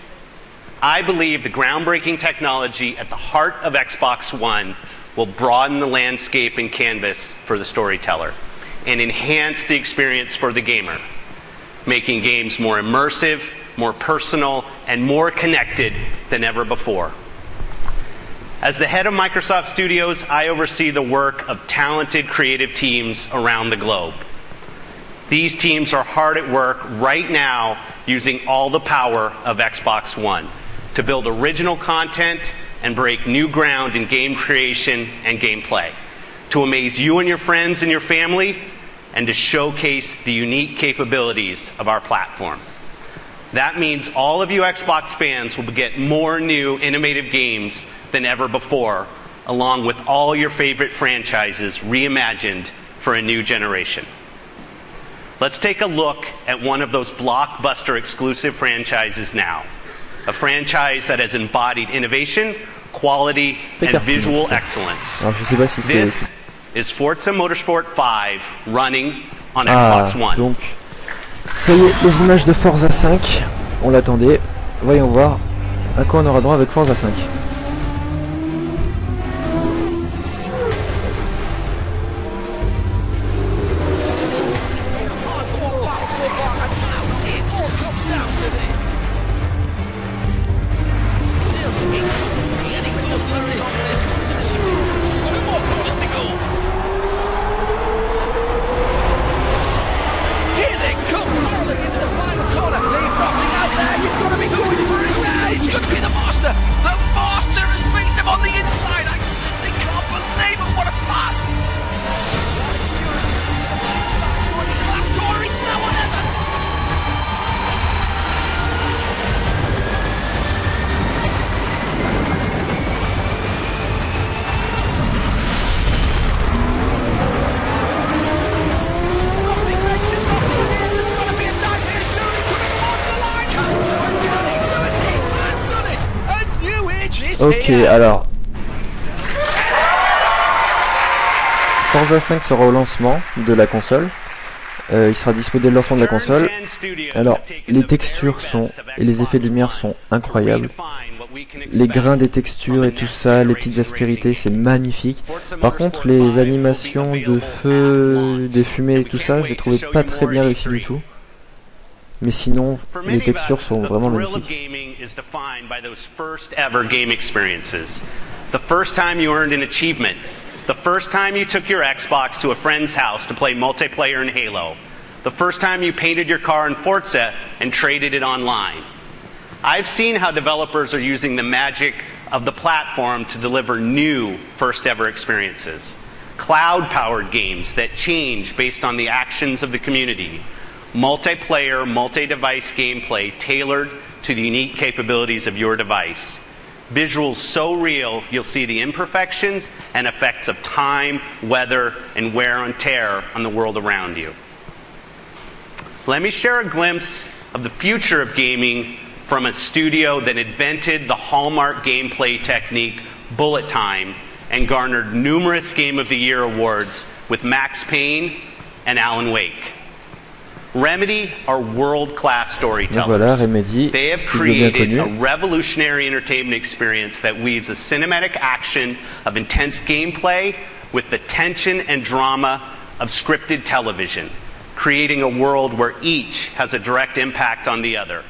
I believe the groundbreaking technology at the heart of Xbox One will broaden the landscape and canvas for the storyteller and enhance the experience for the gamer, making games more immersive, more personal, and more connected than ever before. As the head of Microsoft Studios, I oversee the work of talented creative teams around the globe. These teams are hard at work right now using all the power of Xbox One to build original content and break new ground in game creation and gameplay, to amaze you and your friends and your family, and to showcase the unique capabilities of our platform. That means all of you Xbox fans will get more new innovative games than ever before, along with all your favorite franchises reimagined for a new generation. Let's take a look at one of those blockbuster exclusive franchises now. A franchise that has embodied innovation, quality, and visual excellence. This is Forza Motorsport 5 running on Xbox One. Donc, ça y est, les images de Forza 5, on l'attendait. Voyons voir à quoi on aura droit avec Forza 5. faster! The Master has beaten them on the inside! I simply can't believe it! What a pass! Class door, it's now or never! Ok, alors Forza 5 sera au lancement de la console. Il sera dispo dès le lancement de la console. Alors, les textures sont et les effets de lumière sont incroyables. Les grains des textures et tout ça, les petites aspérités, c'est magnifique. Par contre, les animations de feu, des fumées et tout ça, je les trouvais pas très bien réussies du tout. Mais sinon, les textures sont vraiment magnifiques. The first time you earned an achievement. The first time you took your Xbox to a friend's house to play multiplayer in Halo. The first time you painted your car in Forza and traded it online. I've seen how developers are using the magic of the platform to deliver new first ever experiences. Cloud-powered games that change based on the actions of the community. Multiplayer, multi-device gameplay tailored to the unique capabilities of your device. Visuals so real, you'll see the imperfections and effects of time, weather, and wear and tear on the world around you. Let me share a glimpse of the future of gaming from a studio that invented the hallmark gameplay technique, bullet time, and garnered numerous Game of the Year awards with Max Payne and Alan Wake. Remedy are world-class storytellers. Voilà, Remedy, they have created a revolutionary entertainment experience that weaves a cinematic action of intense gameplay with the tension and drama of scripted television, creating a world where each has a direct impact on the other.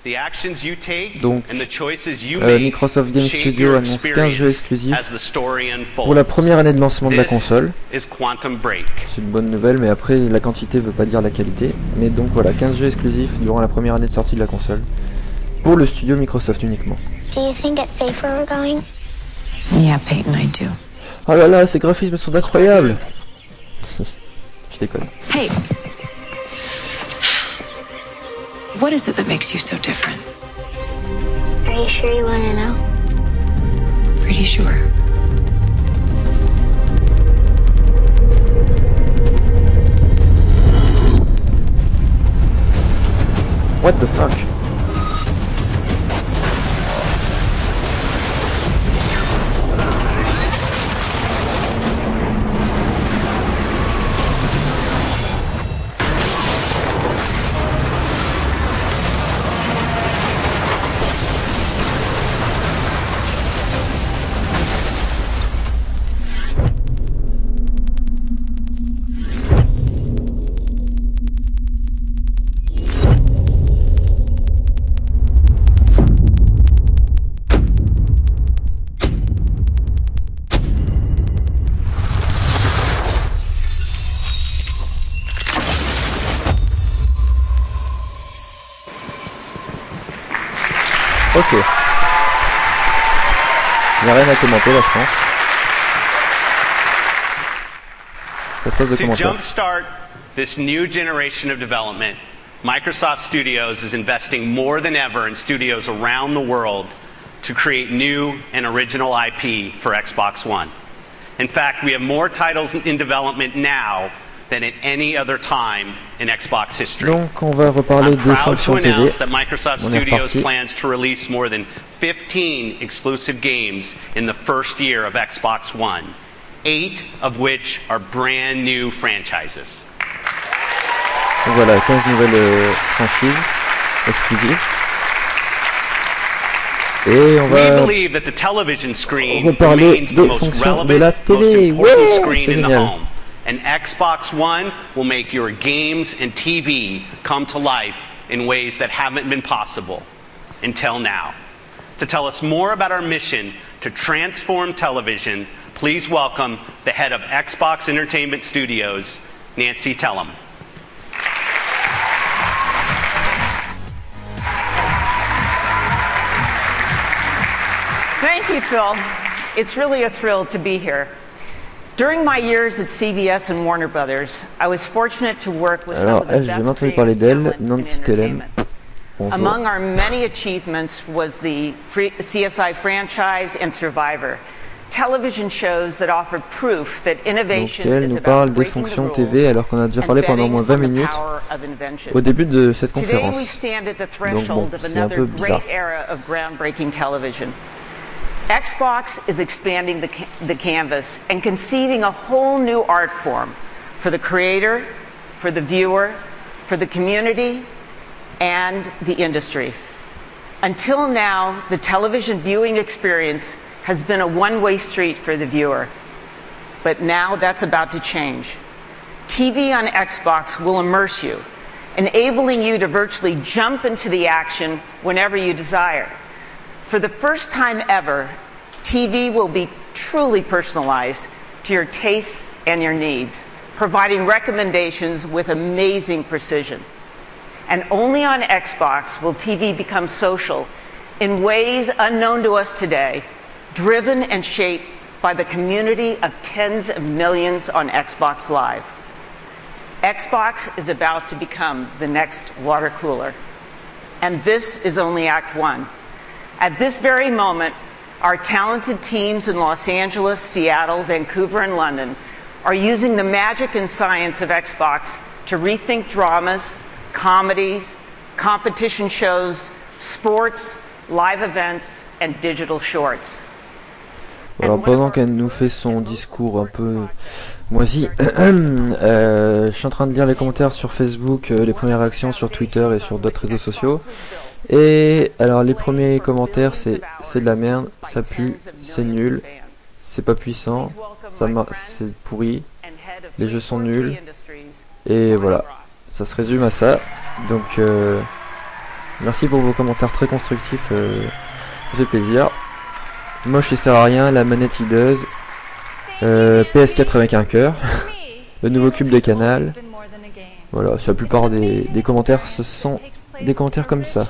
The actions you take and the choices you make Microsoft Game shape Studio your annonce 15 jeux exclusifs as the story unfolds. pour la première année de lancement de la console. Is Quantum Break. C'est une bonne nouvelle, mais après la quantité veut pas dire la qualité. Mais donc voilà, 15 jeux exclusifs durant la première année de sortie de la console pour le studio Microsoft uniquement. Do you think it's safe where we're going? Yeah, Peyton, I do. Oh là là, ces graphismes sont incroyables. Je déconne. Hey. What is it that makes you so different? Are you sure you want to know? Pretty sure. What the fuck? Ok. Il n'y a rien à commenter là, je pense. Ça se passe de To commentaires. jumpstart this new generation of development, Microsoft Studios is investing more than ever in studios around the world to create new and original IP for Xbox One. In fact, we have more titles in development now than at any other time in Xbox history. Donc on va reparler des fonctions TV. That Microsoft On est Studios reparti. plans to release more than 15 exclusive games in the first year of Xbox One, 8 of which are brand new franchises. Donc voilà, 15 nouvelles franchises exclusives. Et on We va believe that the television screen reparler remains the des most fonctions de relevant, la most télé. important Ouais, screen c'est in the génial. home. And Xbox One will make your games and TV come to life in ways that haven't been possible until now. To tell us more about our mission to transform television, please welcome the head of Xbox Entertainment Studios, Nancy Tellem. Thank you, Phil. It's really a thrill to be here. During my years at CBS and Warner Brothers, I was fortunate to work with some of the best entendu parler d'elle, Nancy Tellem. Among our many achievements was the CSI franchise and Survivor, television shows that offer proof that innovation Donc elle is nous about parle des breaking the fonctions rules TV alors qu'on a déjà parlé pendant au moins 20 minutes au début de cette Today we conférence. stand at the Donc threshold bon, of c'est un another peu great bizarre. era of groundbreaking television. Xbox is expanding the canvas and conceiving a whole new art form for the creator, for the viewer, for the community, and the industry. Until now, the television viewing experience has been a one-way street for the viewer. But now that's about to change. TV on Xbox will immerse you, enabling you to virtually jump into the action whenever you desire. For the first time ever, TV will be truly personalized to your tastes and your needs, providing recommendations with amazing precision. And only on Xbox will TV become social in ways unknown to us today, driven and shaped by the community of tens of millions on Xbox Live. Xbox is about to become the next water cooler. And this is only Act 1. At this very moment, our talented teams in Los Angeles, Seattle, Vancouver, and London are using the magic and science of Xbox to rethink dramas, comedies, competition shows, sports, live events, and digital shorts. Alors pendant qu'elle nous fait son discours un peu moisi, je suis en train de lire les commentaires sur Facebook, les premières réactions sur Twitter et sur d'autres réseaux sociaux. Et alors les premiers commentaires c'est de la merde, ça pue, c'est nul, c'est pas puissant, c'est pourri, les jeux sont nuls. Et voilà, ça se résume à ça. Donc merci pour vos commentaires très constructifs, ça fait plaisir. Moche et sert à rien, la manette hideuse, PS4 avec un cœur, le nouveau cube de canal. Voilà, sur la plupart des commentaires, ce sont des commentaires comme ça.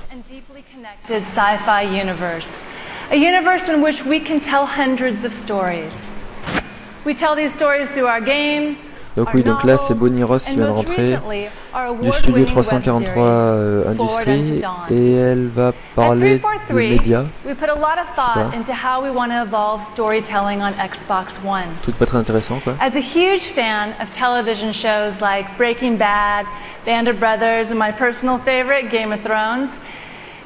Sci-fi universe, a universe in which we can tell hundreds of stories. We tell these stories through our games. Donc oui, donc là c'est Bonnie Ross qui vient de rentrer du studio 343 Industries et elle va parler de médias. We put a lot of thought into how we want to evolve storytelling on Xbox One. Truc pas très intéressant quoi. As a huge fan of television shows like Breaking Bad, Band of Brothers, and my personal favorite, Game of Thrones,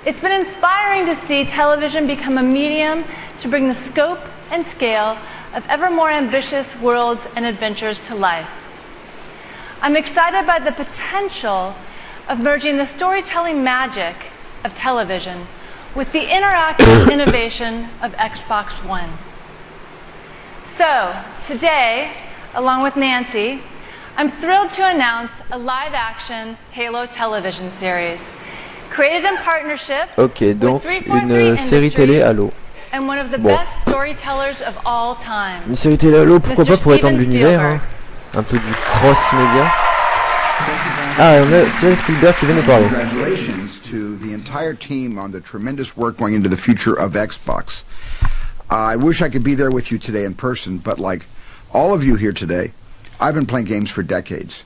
it's been inspiring to see television become a medium to bring the scope and scale of ever more ambitious worlds and adventures to life. I'm excited by the potential of merging the storytelling magic of television with the interactive innovation of Xbox One. So, today, along with Nancy, I'm thrilled to announce a live-action Halo television series created in partnership Ok, donc une série télé Halo. And one of the Bon. best storytellers of all time. Une série télé Halo, pourquoi pas pour étendre l'univers, hein. Un peu du cross-média. Ah, on a Steven Spielberg qui vient nous parler. Congratulations to the entire team on the tremendous work going into the future of Xbox. I wish I could be there with you today in person, but like all of you here today, I've been playing games for decades.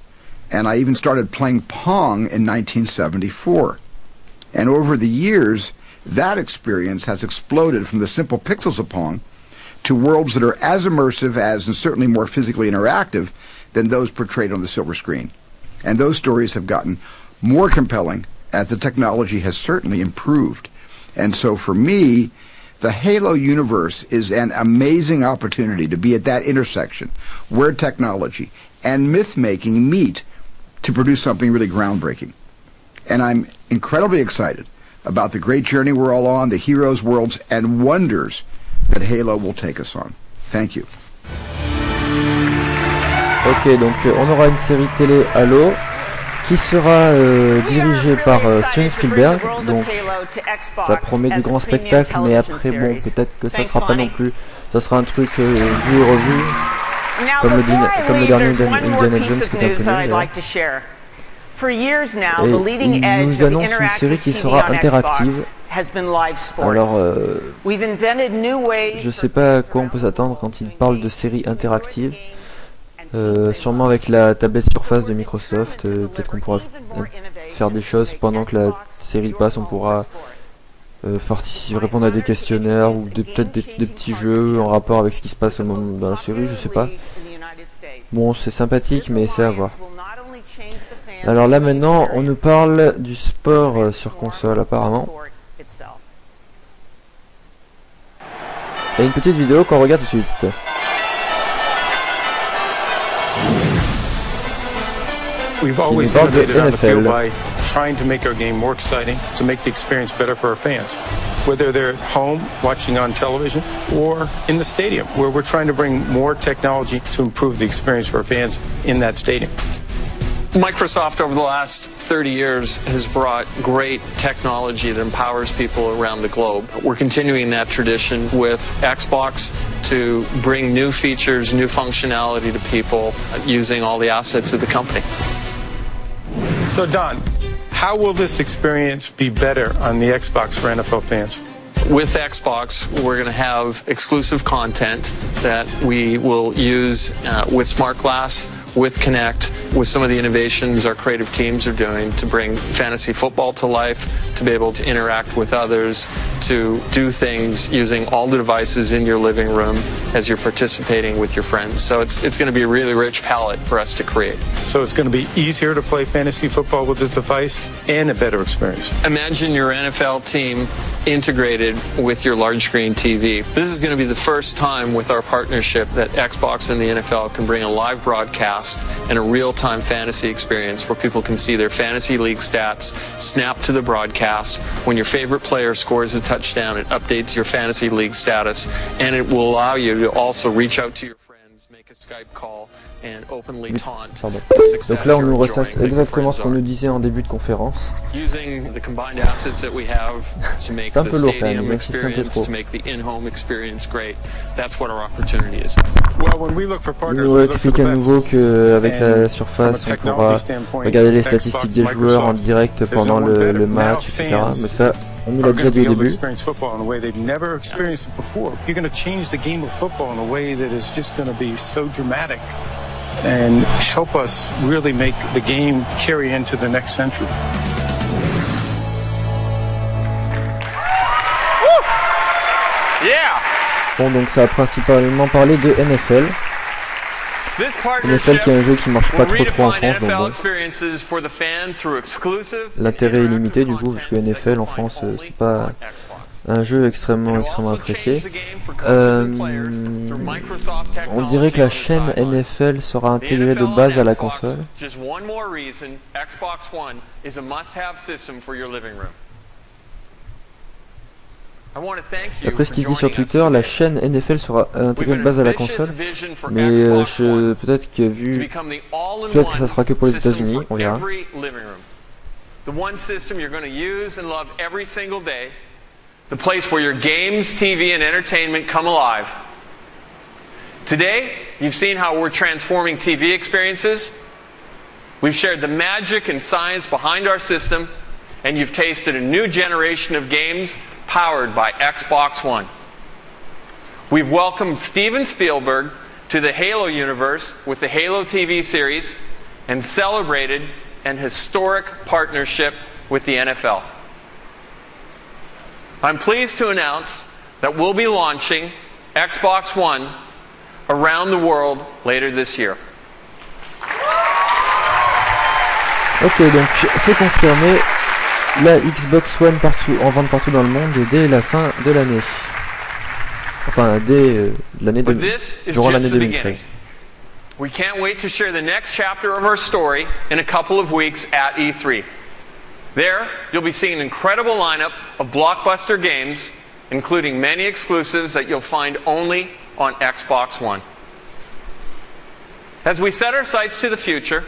And I even started playing Pong in 1974. And over the years, that experience has exploded from the simple pixels of Pong to worlds that are as immersive as and certainly more physically interactive than those portrayed on the silver screen. And those stories have gotten more compelling as the technology has certainly improved. And so for me, the Halo universe is an amazing opportunity to be at that intersection where technology and myth-making meet to produce something really groundbreaking. And I'm incredibly excited about the great journey we're all on, the heroes, worlds, and wonders that Halo will take us on. Thank you. Ok, donc on aura une série télé Halo qui sera dirigée par Steven Spielberg. Donc ça promet du grand spectacle, mais après bon, peut-être que ça sera pas non plus. Ça sera un truc vu et revu, comme le dernier Indiana Jones qui est un peu nul. Et il nous annonce une série qui sera interactive has been live sports. Alors, We've invented new ways je sais pas à quoi on peut s'attendre quand il parle de séries interactives. Sûrement avec la tablette Surface de Microsoft, peut-être qu'on pourra faire des choses pendant que la série passe, on pourra répondre à des questionnaires ou peut-être des petits jeux en rapport avec ce qui se passe au moment dans la série, je sais pas. Bon, c'est sympathique, mais c'est à voir. Alors là maintenant, on nous parle du sport sur console apparemment. Et une petite vidéo qu'on regarde tout de suite. We've always innovated on the field by trying to make our game more exciting, to make the experience better for our fans. Whether they're at home watching on television or in the stadium, where we're trying to bring more technology to improve the experience for our fans in that stadium. Microsoft over the last 30 years has brought great technology that empowers people around the globe. We're continuing that tradition with Xbox to bring new features, new functionality to people using all the assets of the company. So Don, how will this experience be better on the Xbox for NFL fans? With Xbox, we're going to have exclusive content that we will use with Smart Glass, with Connect, with some of the innovations our creative teams are doing to bring fantasy football to life, to be able to interact with others, to do things using all the devices in your living room as you're participating with your friends. So it's going to be a really rich palette for us to create. So it's going to be easier to play fantasy football with the device and a better experience. Imagine your NFL team integrated with your large screen TV. This is going to be the first time with our partnership that Xbox and the NFL can bring a live broadcast and a real-time fantasy experience where people can see their fantasy league stats, snap to the broadcast. When your favorite player scores a touchdown, it updates your fantasy league status, and it will allow you to also reach out to your friends, make a Skype call, and openly taunt the success. Donc là on nous ressasse exactement ce qu'on nous disait en début de conférence. Using the combined assets that we have to make the stadium experience, to make the in-home experience great. That's what our opportunity is. Il nous explique à nouveau qu'avec la surface on pourra regarder les statistiques des joueurs en direct pendant le match, etc. Mais ça, on nous l'a déjà dit au début. And help us really make the game carry into the next century. Bon, donc ça a principalement parlé de NFL. NFL qui est un jeu qui marche pas trop en France, donc bon. L'intérêt est limité du coup, parce que NFL en France c'est pas un jeu extrêmement apprécié. On dirait que la chaîne NFL sera intégrée de base à la console. Après ce qu'il dit sur Twitter, la chaîne NFL sera intégrée de base à la console, mais peut-être que ça sera que pour les États-Unis, on verra. The place where your games, TV, and entertainment come alive. Today, you've seen how we're transforming TV experiences. We've shared the magic and science behind our system, and you've tasted a new generation of games powered by Xbox One. We've welcomed Steven Spielberg to the Halo universe with the Halo TV series and celebrated an historic partnership with the NFL. I'm pleased to announce that we'll be launching Xbox One around the world later this year. Ok, donc c'est confirmé, la Xbox One en vente partout dans le monde dès la fin de l'année. Enfin, dès durant l'année 2013. We can't wait to share the next chapter of our story in a couple of weeks at E3. There, you'll be seeing an incredible lineup of blockbuster games, including many exclusives that you'll find only on Xbox One. As we set our sights to the future,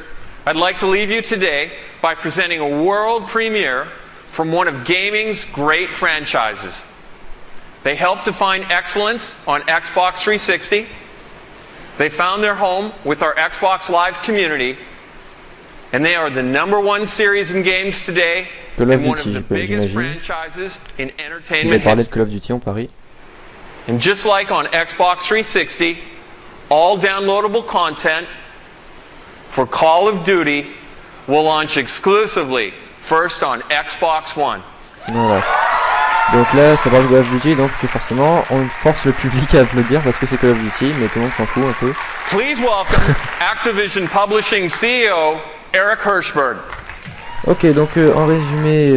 I'd like to leave you today by presenting a world premiere from one of gaming's great franchises. They helped define excellence on Xbox 360. They found their home with our Xbox Live community. And they are the #1 series in games today. Call of and one of Duty, the biggest j'imagine. franchises in On va entertainment parler de history. Call of Duty, on parie. And just like on Xbox 360, all downloadable content for Call of Duty will launch exclusively first on Xbox One. Voilà. Donc là, ça parle de Call of Duty, donc forcément, on force le public à applaudir parce que c'est Call of Duty, mais tout le monde s'en fout un peu. Please welcome Activision Publishing CEO Eric Hirshberg. Ok, donc en résumé,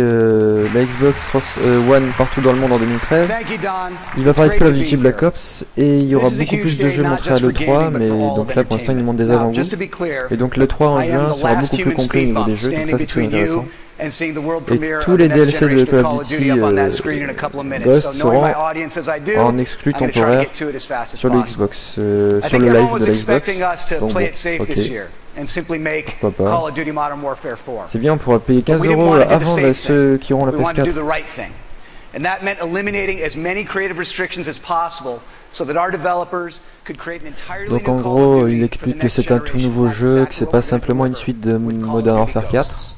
la Xbox One partout dans le monde en 2013. Il va parler de Call of Duty Black Ops et il y aura beaucoup plus de jeux montrés à l'E3, mais donc là pour l'instant il nous montre des avant-goûts. Et donc l'E3 en juin sera beaucoup plus complet au niveau des jeux, donc ça c'est très intéressant. Et tous les DLC de Call of Duty Ghost seront en exclu temporaire sur le Xbox, sur le live de la Xbox. Donc bon, ok. Pourquoi pas. C'est bien, on pourra payer 15 € avant ceux qui auront la PS4. And that meant eliminating as many creative restrictions as possible so that our developers could create an entirely Donc new en Call of gros, Duty il explique que c'est un tout nouveau jeu, que c'est pas simplement une suite de Modern Warfare 4,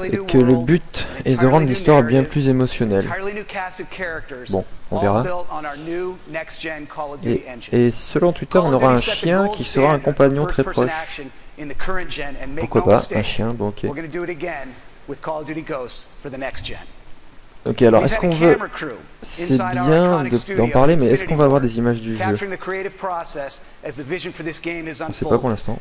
et que le but est de rendre l'histoire bien plus émotionnelle. Bon, on verra. Et selon Twitter, on aura un chien qui sera un compagnon très proche. Pourquoi pas, un chien, bon ok. Ok, alors est-ce qu'on veut... C'est bien d'en parler, mais est-ce qu'on va avoir des images du jeu? Je ne sais pas pour l'instant.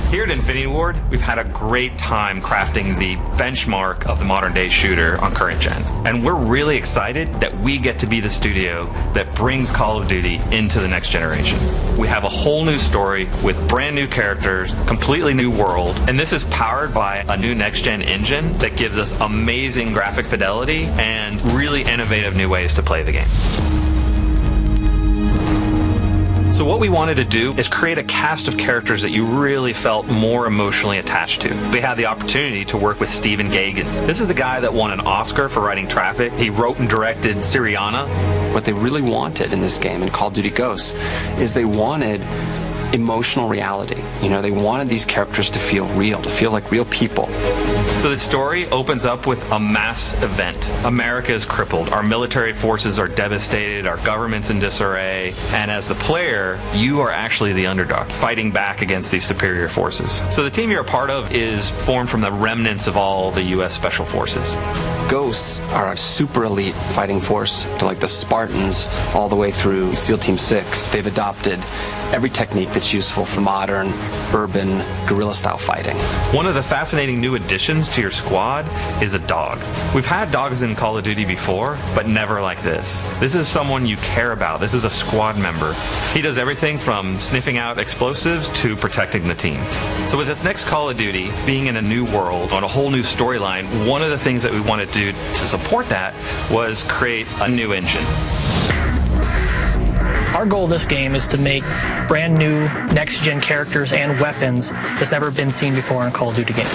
Here at Infinity Ward, we've had a great time crafting the benchmark of the modern day shooter on current gen. And we're really excited that we get to be the studio that brings Call of Duty into the next generation. We have a whole new story with brand new characters, completely new world, and this is powered by a new next gen engine that gives us amazing graphic fidelity and really innovative new ways to play the game. So what we wanted to do is create a cast of characters that you really felt more emotionally attached to. We had the opportunity to work with Stephen Gaghan. This is the guy that won an Oscar for writing Traffic. He wrote and directed Syriana. What they really wanted in this game, in Call of Duty Ghosts, is they wanted emotional reality. You know, they wanted these characters to feel real, to feel like real people. So the story opens up with a mass event. America is crippled. Our military forces are devastated. Our government's in disarray. And as the player, you are actually the underdog, fighting back against these superior forces. So the team you're a part of is formed from the remnants of all the U.S. Special Forces. Ghosts are a super elite fighting force, to like the Spartans all the way through SEAL Team 6. They've adopted every technique that's useful for modern, urban, guerrilla-style fighting. One of the fascinating new additions to your squad is a dog. We've had dogs in Call of Duty before, but never like this. This is someone you care about. This is a squad member. He does everything from sniffing out explosives to protecting the team. So with this next Call of Duty, being in a new world, on a whole new storyline, one of the things that we want to do to support that was create a new engine. Our goal of this game is to make brand new next-gen characters and weapons that's never been seen before in a Call of Duty game.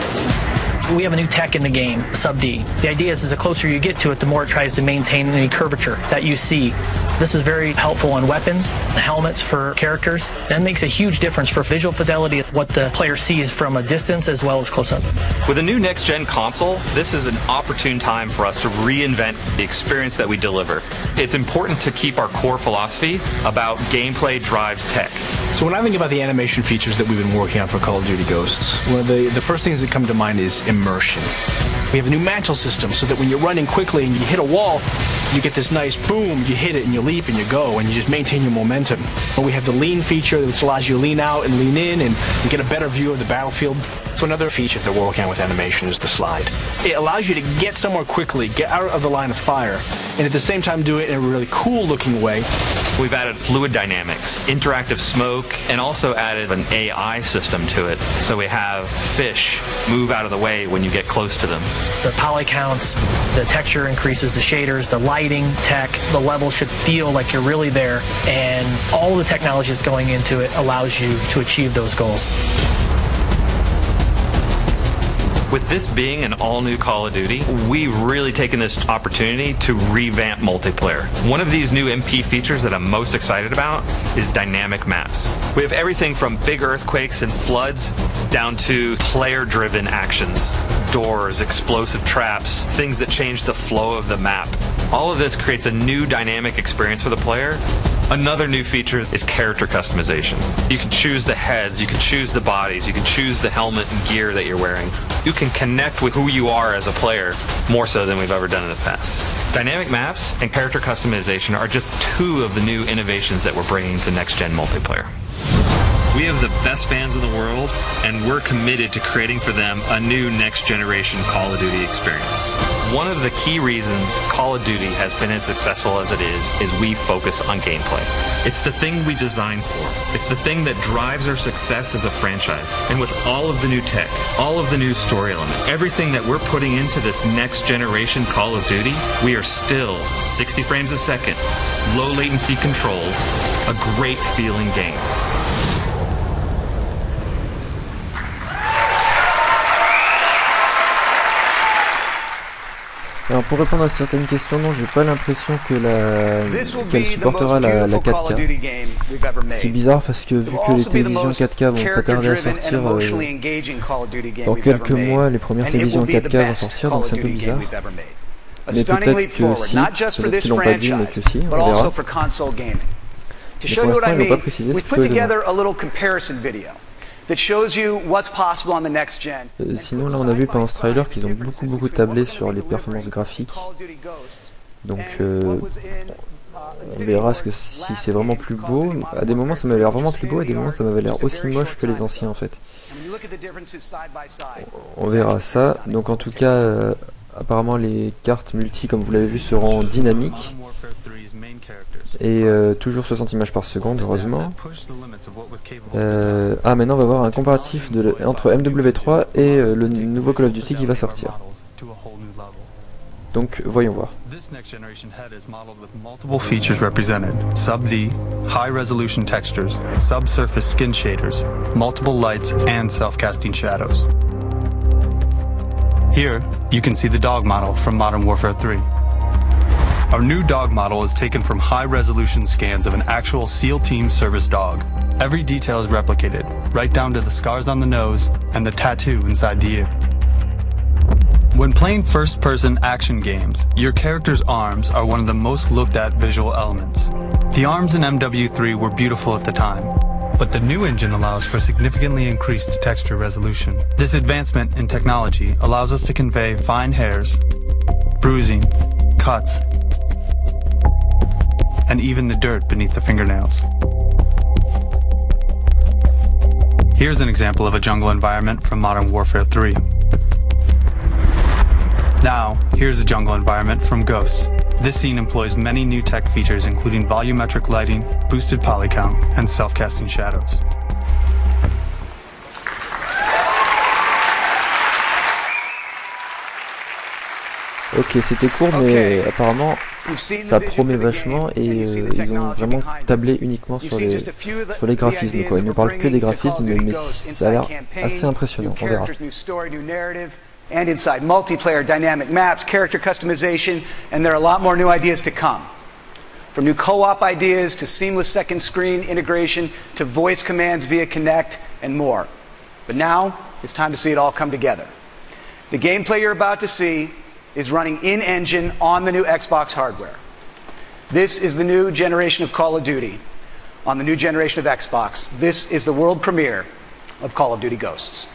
We have a new tech in the game, Sub-D. The idea is the closer you get to it, the more it tries to maintain any curvature that you see. This is very helpful on weapons, helmets for characters. That makes a huge difference for visual fidelity, what the player sees from a distance as well as close up. With a new next-gen console, this is an opportune time for us to reinvent the experience that we deliver. It's important to keep our core philosophies about gameplay drives tech. So when I think about the animation features that we've been working on for Call of Duty Ghosts, one of the first things that come to mind is immersion. We have a new mantle system so that when you're running quickly and you hit a wall, you get this nice boom, you hit it and you leap and you go and you just maintain your momentum. But we have the lean feature which allows you to lean out and lean in and get a better view of the battlefield. So another feature that we're working on with animation is the slide. It allows you to get somewhere quickly, get out of the line of fire, and at the same time do it in a really cool looking way. We've added fluid dynamics, interactive smoke, and also added an AI system to it. So we have fish move out of the way when you get close to them. The poly counts, the texture increases, the shaders, the lighting, tech, the level should feel like you're really there, and all the technology that's going into it allows you to achieve those goals. With this being an all-new Call of Duty, we've really taken this opportunity to revamp multiplayer. One of these new MP features that I'm most excited about is dynamic maps. We have everything from big earthquakes and floods down to player-driven actions, doors, explosive traps, things that change the flow of the map. All of this creates a new dynamic experience for the player. Another new feature is character customization. You can choose the heads, you can choose the bodies, you can choose the helmet and gear that you're wearing. You can connect with who you are as a player more so than we've ever done in the past. Dynamic maps and character customization are just two of the new innovations that we're bringing to next-gen multiplayer. We have the best fans in the world, and we're committed to creating for them a new next-generation Call of Duty experience. One of the key reasons Call of Duty has been as successful as it is we focus on gameplay. It's the thing we designed for. It's the thing that drives our success as a franchise. And with all of the new tech, all of the new story elements, everything that we're putting into this next-generation Call of Duty, we are still 60 frames a second, low latency controls, a great feeling game. Alors pour répondre à certaines questions, non, j'ai pas l'impression que qu'elle supportera la 4K. Ce qui est bizarre parce que vu que les télévisions 4K vont pas tarder à sortir dans quelques mois, les premières télévisions 4K vont sortir, donc c'est un peu bizarre. Mais peut-être que si, peut-être qu'ils l'ont pas dit, mais que si, on verra. Mais pour l'instant, ils n'ont pas précisé, c'est plutôt étonnant. Sinon là on a vu pendant ce trailer qu'ils ont beaucoup tablé sur les performances graphiques, donc on verra si c'est vraiment plus beau. À des moments ça m'avait l'air vraiment plus beau, à des moments ça m'avait l'air aussi moche que les anciens en fait. On verra ça. Donc en tout cas apparemment les cartes multi comme vous l'avez vu seront dynamiques et toujours 60 images par seconde, heureusement. Maintenant on va voir un comparatif entre MW3 et le nouveau Call of Duty qui va sortir. Donc voyons voir. Multiple features represented: sub-D, high-resolution textures, subsurface skin shaders, multiple lights, and self-casting shadows. Here, you can see the dog model from Modern Warfare 3. Our new dog model is taken from high-resolution scans of an actual SEAL Team service dog. Every detail is replicated, right down to the scars on the nose and the tattoo inside the ear. When playing first-person action games, your character's arms are one of the most looked-at visual elements. The arms in MW3 were beautiful at the time, but the new engine allows for significantly increased texture resolution. This advancement in technology allows us to convey fine hairs, bruising, cuts, and even the dirt beneath the fingernails. Here's an example of a jungle environment from Modern Warfare 3. Now, here's a jungle environment from Ghosts. This scene employs many new tech features including volumetric lighting, boosted poly count, and self-casting shadows. Ok, c'était court, mais apparemment ça promet vachement et ils ont vraiment tablé uniquement sur les graphismes, quoi. Ils ne parlent que des graphismes, mais ça a l'air assez impressionnant, on verra. And inside multiplayer, dynamic maps, character customization, and there are a lot more new ideas to come. From new co-op ideas to seamless second screen integration to voice commands via Kinect and more. But now it's time to see it all come together. The gameplay you're about to see is running in-engine on the new Xbox hardware. This is the new generation of Call of Duty on the new generation of Xbox. This is the world premiere of Call of Duty Ghosts.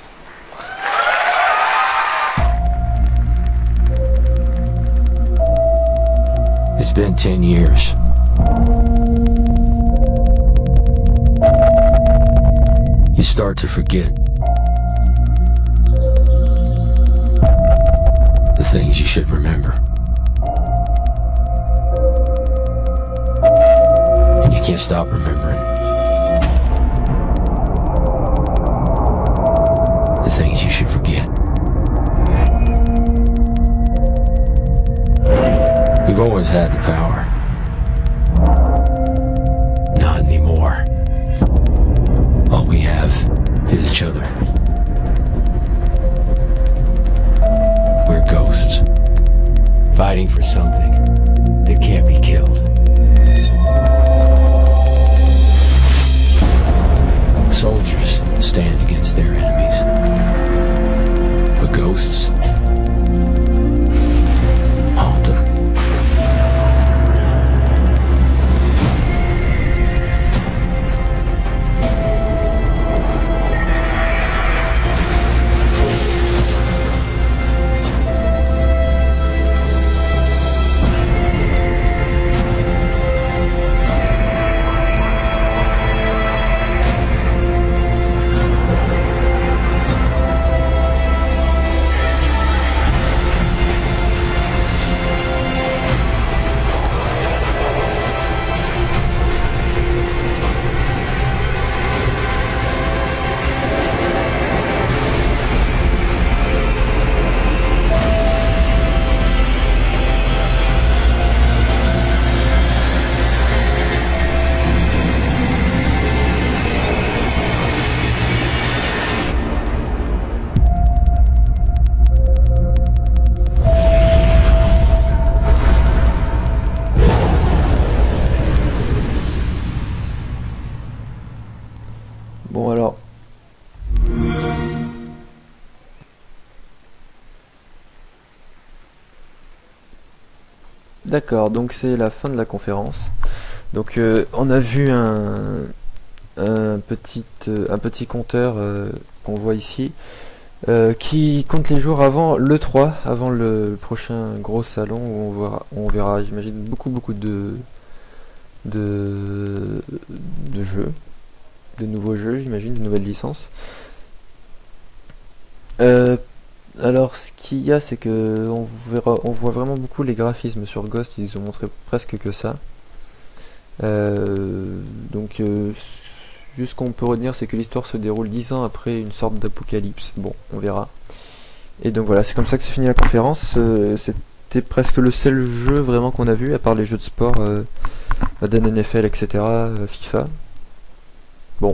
It's been 10 years. You start to forget the things you should remember. And you can't stop remembering the things you should forget. We've always had the power. Not anymore. All we have is each other. D'accord, donc c'est la fin de la conférence. Donc on a vu un petit compteur qu'on voit ici qui compte les jours avant le 3, avant le prochain gros salon où on verra j'imagine beaucoup de jeux, de nouveaux jeux, j'imagine, de nouvelles licences. Alors ce qu'il y a, c'est que on voit vraiment beaucoup les graphismes sur Ghost. Ils ont montré presque que ça. Donc juste ce qu'on peut retenir, c'est que l'histoire se déroule 10 ans après une sorte d'apocalypse. Bon, on verra. Et donc voilà, c'est comme ça que se finit la conférence. C'était presque le seul jeu vraiment qu'on a vu, à part les jeux de sport, Madden, NFL, etc., FIFA. Bon,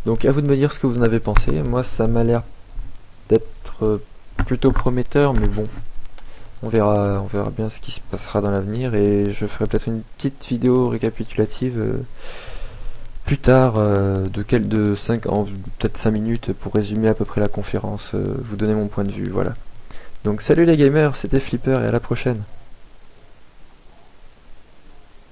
donc à vous de me dire ce que vous en avez pensé. Moi, ça m'a l'air d'être plutôt prometteur, mais bon, on verra bien ce qui se passera dans l'avenir, et je ferai peut-être une petite vidéo récapitulative plus tard de 5 peut-être 5 minutes pour résumer à peu près la conférence, vous donner mon point de vue, voilà. Donc salut les gamers, c'était Flipper et à la prochaine.